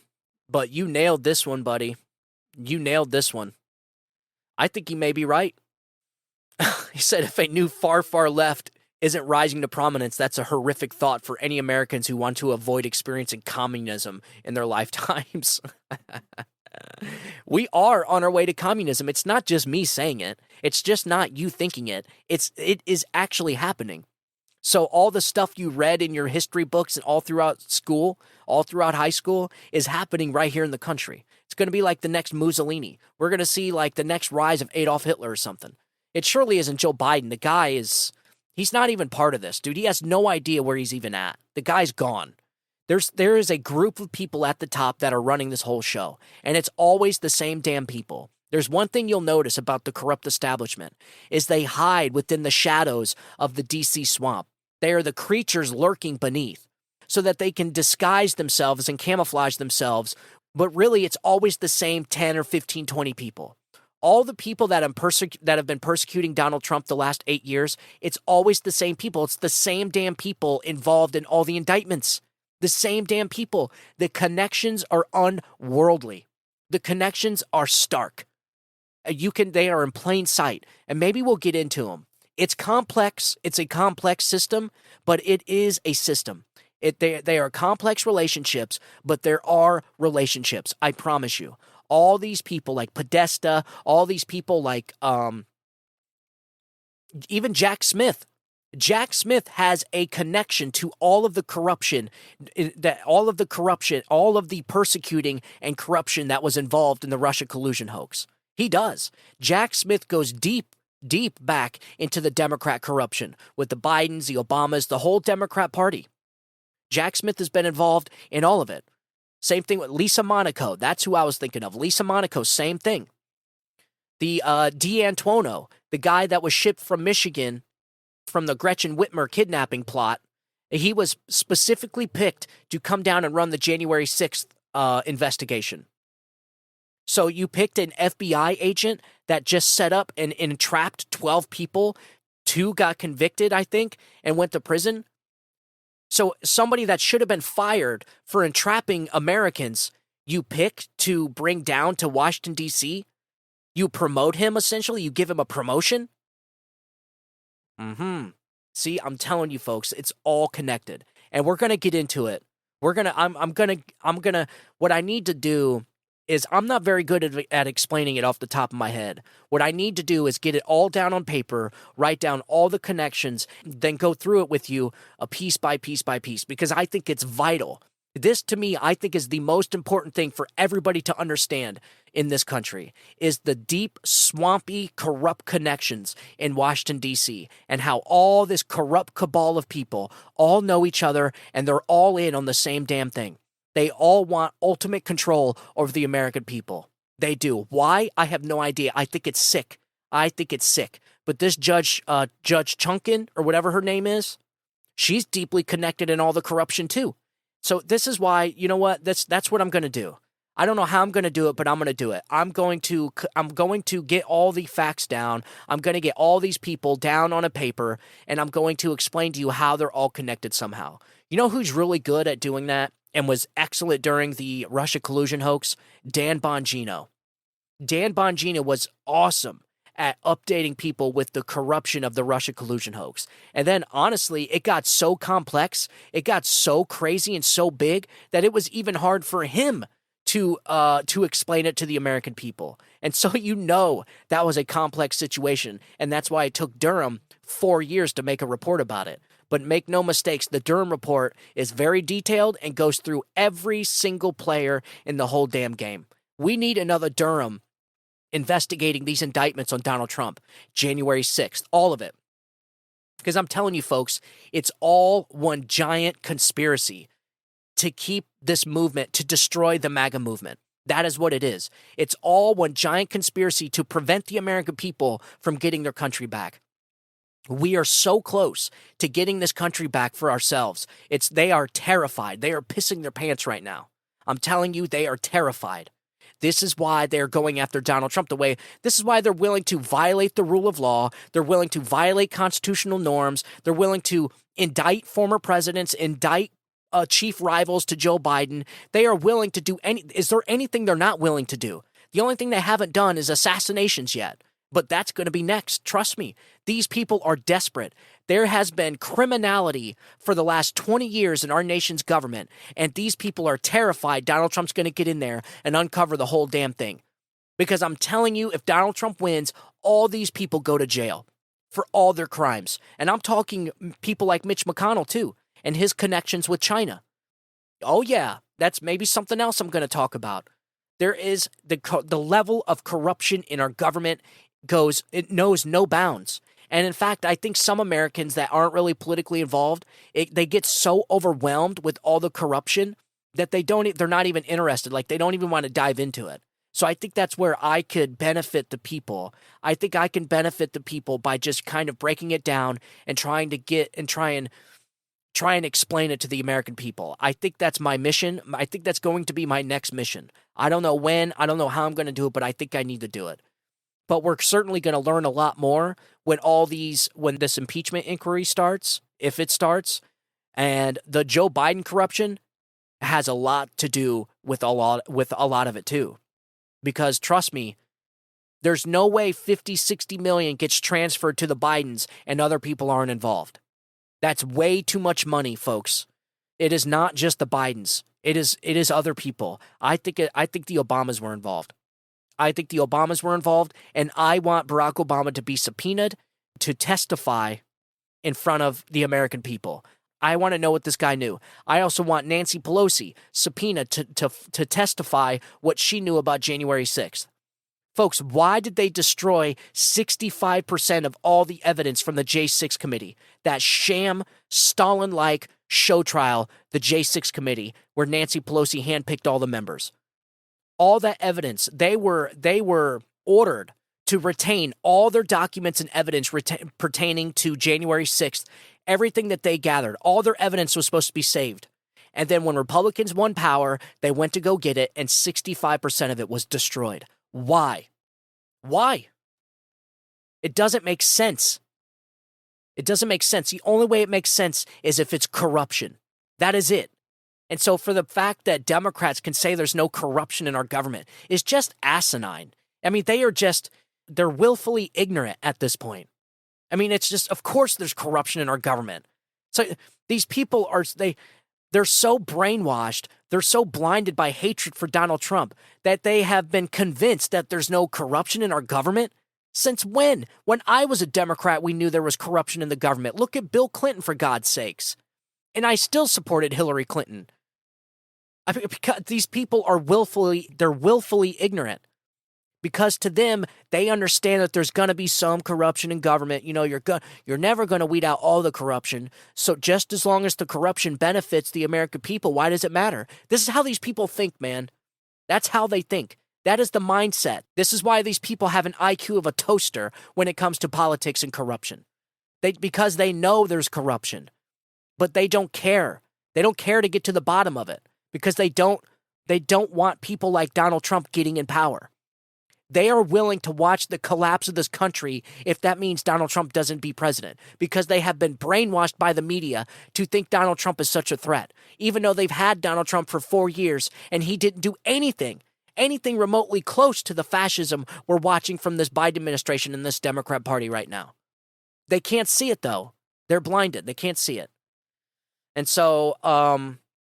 but you nailed this one, buddy. You nailed this one. I think he may be right. He said if a new far left isn't rising to prominence, that's a horrific thought for any Americans who want to avoid experiencing communism in their lifetimes. We are on our way to communism. It's not just me saying it. It's just not you thinking it. It is actually happening. So all the stuff you read in your history books and all throughout school, all throughout high school, is happening right here in the country. It's going to be like the next Mussolini. We're going to see like the next rise of Adolf Hitler or something. It surely isn't Joe Biden. The guy he's not even part of this, dude. He has no idea where he's even at. The guy's gone. There is a group of people at the top that are running this whole show, and it's always the same damn people. There's one thing you'll notice about the corrupt establishment is they hide within the shadows of the DC swamp. They are the creatures lurking beneath so that they can disguise themselves and camouflage themselves, but really it's always the same 10 or 15, 20 people. All the people that have been persecuting Donald Trump the last 8 years, it's always the same people. It's the same damn people involved in all the indictments. The same damn people. The connections are unworldly. The connections are stark. They are in plain sight, and maybe we'll get into them. It's complex. It's a complex system, but it is a system. They are complex relationships, but there are relationships. I promise you. All these people like Podesta, all these people like even Jack Smith. Jack Smith has a connection to all of the corruption, all of the persecuting and corruption that was involved in the Russia collusion hoax. He does. Jack Smith goes deep back into the Democrat corruption with the Bidens, the Obamas, the whole Democrat Party. Jack Smith has been involved in all of it. Same thing with Lisa Monaco. That's who I was thinking of. Lisa Monaco, same thing. The D'Antuono, the guy that was shipped from Michigan from the Gretchen Whitmer kidnapping plot, he was specifically picked to come down and run the January 6th investigation. So you picked an FBI agent that just set up and entrapped 12 people. 2 got convicted, I think, and went to prison. So somebody that should have been fired for entrapping Americans, you pick to bring down to Washington, D.C.? You promote him, essentially? You give him a promotion? See, I'm telling you folks, it's all connected. And we're going to get into it. What I need to do is, I'm not very good at explaining it off the top of my head. What I need to do is get it all down on paper, write down all the connections, then go through it with you piece by piece by piece, because I think it's vital. This, to me, I think is the most important thing for everybody to understand in this country, is the deep, swampy, corrupt connections in Washington, D.C., and how all this corrupt cabal of people all know each other, and they're all in on the same damn thing. They all want ultimate control over the American people. They do. Why? I have no idea. I think it's sick. But this Judge Chunkin, or whatever her name is, she's deeply connected in all the corruption too. So this is why, you know what? That's what I'm going to do. I don't know how I'm going to do it, but I'm going to do it. I'm going to get all the facts down. I'm going to get all these people down on a paper, and I'm going to explain to you how they're all connected somehow. You know who's really good at doing that and was excellent during the Russia collusion hoax? Dan Bongino. Dan Bongino was awesome at updating people with the corruption of the Russia collusion hoax. And then, honestly, it got so complex, it got so crazy and so big that it was even hard for him to explain it to the American people. And so that was a complex situation, and that's why it took Durham 4 years to make a report about it. But make no mistakes, the Durham report is very detailed and goes through every single player in the whole damn game. We need another Durham investigating these indictments on Donald Trump, January 6th, all of it. Because I'm telling you, folks, it's all one giant conspiracy to keep this movement, to destroy the MAGA movement. That is what it is. It's all one giant conspiracy to prevent the American people from getting their country back. We are so close to getting this country back for ourselves. They are terrified. They are pissing their pants right now. I'm telling you, they are terrified. This is why they're going after Donald Trump this is why they're willing to violate the rule of law. They're willing to violate constitutional norms. They're willing to indict former presidents, indict chief rivals to Joe Biden. They are willing to do is there anything they're not willing to do? The only thing they haven't done is assassinations yet. But that's going to be next. Trust me. These people are desperate. There has been criminality for the last 20 years in our nation's government, and these people are terrified Donald Trump's going to get in there and uncover the whole damn thing. Because I'm telling you, if Donald Trump wins, all these people go to jail for all their crimes. And I'm talking people like Mitch McConnell, too, and his connections with China. Oh, yeah, that's maybe something else I'm going to talk about. There is the level of corruption in our government it knows no bounds. And in fact, I think some Americans that aren't really politically involved, they get so overwhelmed with all the corruption that they're not even interested. Like, they don't even want to dive into it. So I think that's where I could benefit the people. I think I can benefit the people by just kind of breaking it down and try and explain it to the American people. I think that's my mission. I think that's going to be my next mission. I don't know when, I don't know how I'm going to do it, but I think I need to do it. But we're certainly going to learn a lot more when this impeachment inquiry starts, if it starts. And the Joe Biden corruption has a lot to do with a lot of it too. Because trust me, there's no way 50, 60 million gets transferred to the Bidens and other people aren't involved. That's way too much money, folks. It is not just the Bidens. It is other people. I think the Obamas were involved. And I want Barack Obama to be subpoenaed to testify in front of the American people. I want to know what this guy knew. I also want Nancy Pelosi subpoenaed to testify what she knew about January 6th. Folks, why did they destroy 65% of all the evidence from the J6 committee? That sham, Stalin-like show trial, the J6 committee, where Nancy Pelosi handpicked all the members. All that evidence, they were ordered to retain all their documents and evidence pertaining to January 6th. Everything that they gathered, all their evidence was supposed to be saved. And then when Republicans won power, they went to go get it, and 65% of it was destroyed. Why? Why? It doesn't make sense. It doesn't make sense. The only way it makes sense is if it's corruption. That is it. And so for the fact that Democrats can say there's no corruption in our government is just asinine. I mean, they're willfully ignorant at this point. I mean, it's just, of course there's corruption in our government. So these people they're so brainwashed, they're so blinded by hatred for Donald Trump that they have been convinced that there's no corruption in our government. Since when? When I was a Democrat, we knew there was corruption in the government. Look at Bill Clinton, for God's sakes. And I still supported Hillary Clinton. I mean, because these people are willfully ignorant. Because to them, they understand that there's going to be some corruption in government. You know, you're never going to weed out all the corruption. So just as long as the corruption benefits the American people, why does it matter? This is how these people think, man. That's how they think. That is the mindset. This is why these people have an IQ of a toaster when it comes to politics and corruption. Because they know there's corruption, but they don't care. They don't care to get to the bottom of it because they don't want people like Donald Trump getting in power. They are willing to watch the collapse of this country if that means Donald Trump doesn't be president, because they have been brainwashed by the media to think Donald Trump is such a threat, even though they've had Donald Trump for 4 years and he didn't do anything remotely close to the fascism we're watching from this Biden administration and this Democrat Party right now. They can't see it, though. They're blinded. They can't see it. And so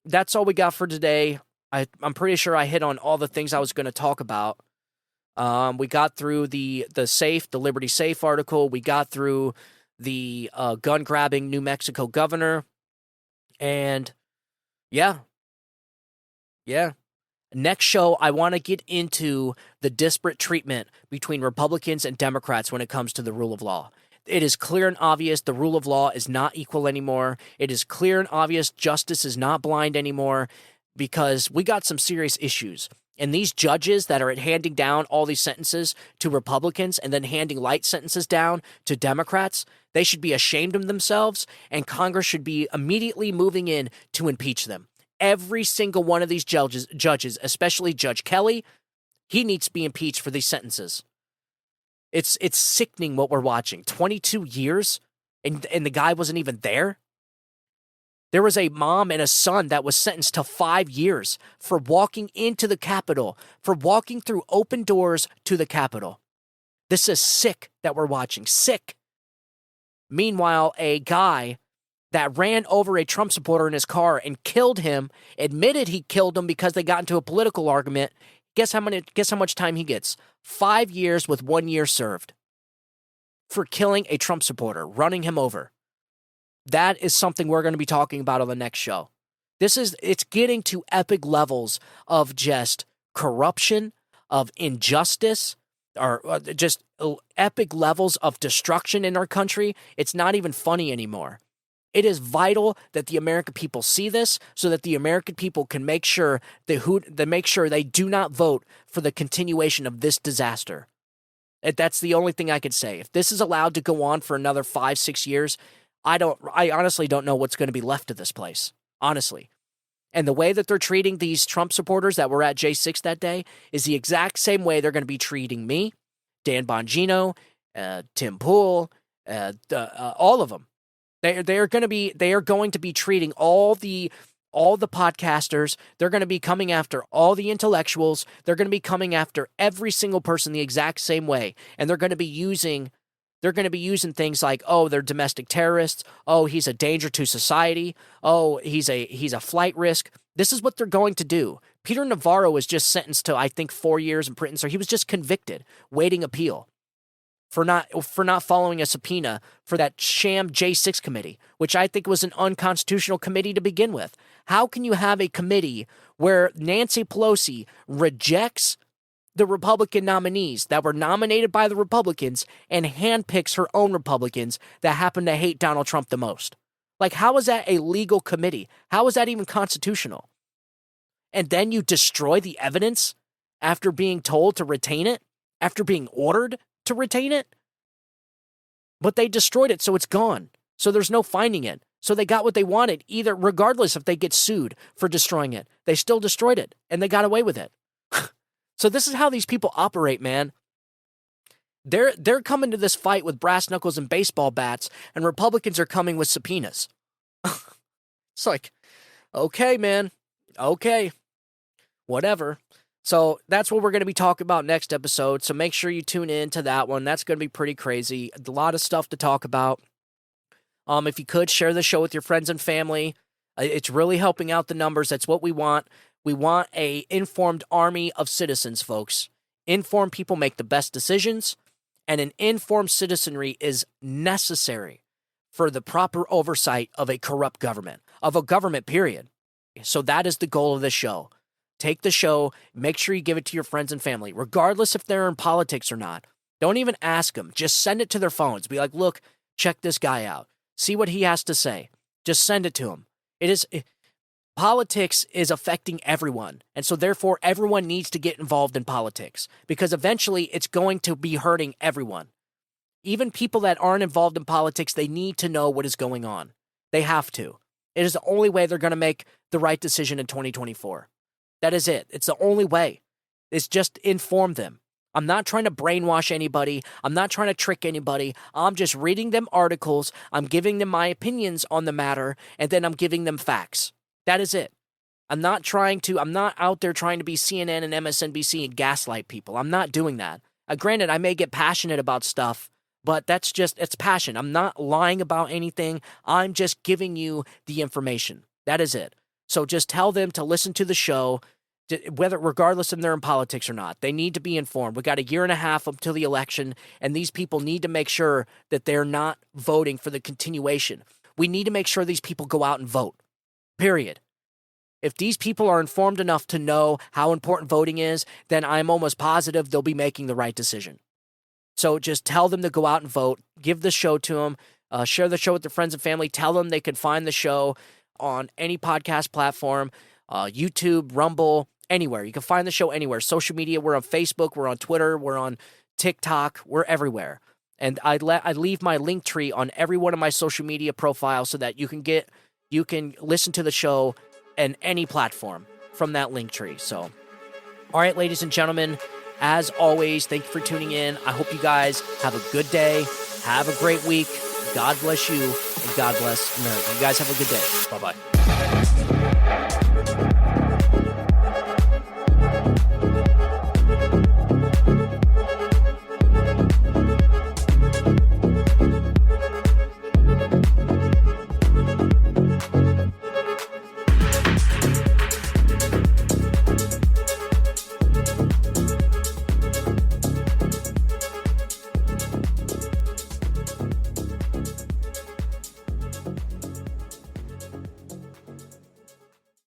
that's all we got for today. I'm pretty sure I hit on all the things I was going to talk about. We got through the Liberty Safe article. We got through the gun-grabbing New Mexico governor. And, yeah. Next show, I want to get into the disparate treatment between Republicans and Democrats when it comes to the rule of law. It is clear and obvious the rule of law is not equal anymore. It is clear and obvious justice is not blind anymore because we got some serious issues. And these judges that are handing down all these sentences to Republicans and then handing light sentences down to Democrats, they should be ashamed of themselves, and Congress should be immediately moving in to impeach them. Every single one of these judges, especially Judge Kelly, he needs to be impeached for these sentences. It's sickening what we're watching. 22 years, and the guy wasn't even there? There was a mom and a son that was sentenced to 5 years for walking into the Capitol, for walking through open doors to the Capitol. This is sick that we're watching. Sick. Meanwhile, a guy that ran over a Trump supporter in his car and killed him, admitted he killed him because they got into a political argument. Guess how much time he gets? 5 years with 1 year served for killing a Trump supporter, running him over. That is something we're going to be talking about on the next show. It's getting to epic levels of just corruption, of injustice, or just epic levels of destruction in our country. It's not even funny anymore. It is vital that the American people see this so that the American people can make sure they do not vote for the continuation of this disaster. That's the only thing I could say. If this is allowed to go on for another 5-6 years, I honestly don't know what's going to be left of this place, honestly. And the way that they're treating these Trump supporters that were at J6 that day is the exact same way they're going to be treating me, Dan Bongino, Tim Pool, all of them. They are going to be treating all the podcasters. They're going to be coming after all the intellectuals. They're going to be coming after every single person the exact same way, and they're going to be using things like, oh, they're domestic terrorists. Oh, he's a danger to society. Oh, he's a flight risk. This is what they're going to do. Peter Navarro was just sentenced to, I think, 4 years in prison. So he was just convicted, waiting appeal for not following a subpoena for that sham J6 committee, which I think was an unconstitutional committee to begin with. How can you have a committee where Nancy Pelosi rejects the Republican nominees that were nominated by the Republicans and handpicks her own Republicans that happen to hate Donald Trump the most? Like, how is that a legal committee? How is that even constitutional? And then you destroy the evidence after being told to retain it, after being ordered to retain it? But they destroyed it, so it's gone. So there's no finding it. So they got what they wanted, either regardless if they get sued for destroying it. They still destroyed it, and they got away with it. So this is how these people operate, man. They're coming to this fight with brass knuckles and baseball bats, and Republicans are coming with subpoenas. It's like, okay, man. Okay. Whatever. So that's what we're going to be talking about next episode. So make sure you tune in to that one. That's going to be pretty crazy. A lot of stuff to talk about. If you could, share the show with your friends and family. It's really helping out the numbers. That's what we want. We want a informed army of citizens, folks. Informed people make the best decisions, and an informed citizenry is necessary for the proper oversight of a corrupt government, of a government, period. So that is the goal of this show. Take the show, make sure you give it to your friends and family, regardless if they're in politics or not. Don't even ask them. Just send it to their phones. Be like, look, check this guy out. See what he has to say. Just send it to him. Politics is affecting everyone, and so therefore everyone needs to get involved in politics, because eventually it's going to be hurting everyone. Even people that aren't involved in politics, they need to know what is going on. They have to. It is the only way they're going to make the right decision in 2024. That is it. It's the only way. It's just inform them. I'm not trying to brainwash anybody. I'm not trying to trick anybody. I'm just reading them articles. I'm giving them my opinions on the matter, and then I'm giving them facts. That is it. I'm not out there trying to be CNN and MSNBC and gaslight people. I'm not doing that. Granted, I may get passionate about stuff, but it's passion. I'm not lying about anything. I'm just giving you the information. That is it. So just tell them to listen to the show, regardless if they're in politics or not. They need to be informed. We got 1.5 years until the election, and these people need to make sure that they're not voting for the continuation. We need to make sure these people go out and vote. Period. If these people are informed enough to know how important voting is, then I'm almost positive they'll be making the right decision. So just tell them to go out and vote. Give the show to them. Share the show with their friends and family. Tell them they can find the show on any podcast platform, YouTube, Rumble, anywhere. You can find the show anywhere. Social media, we're on Facebook, we're on Twitter, we're on TikTok, we're everywhere. And I leave my link tree on every one of my social media profiles so that you can listen to the show in any platform from that link tree. So, all right, ladies and gentlemen, as always, thank you for tuning in. I hope you guys have a good day. Have a great week. God bless you, and God bless America. You guys have a good day. Bye-bye.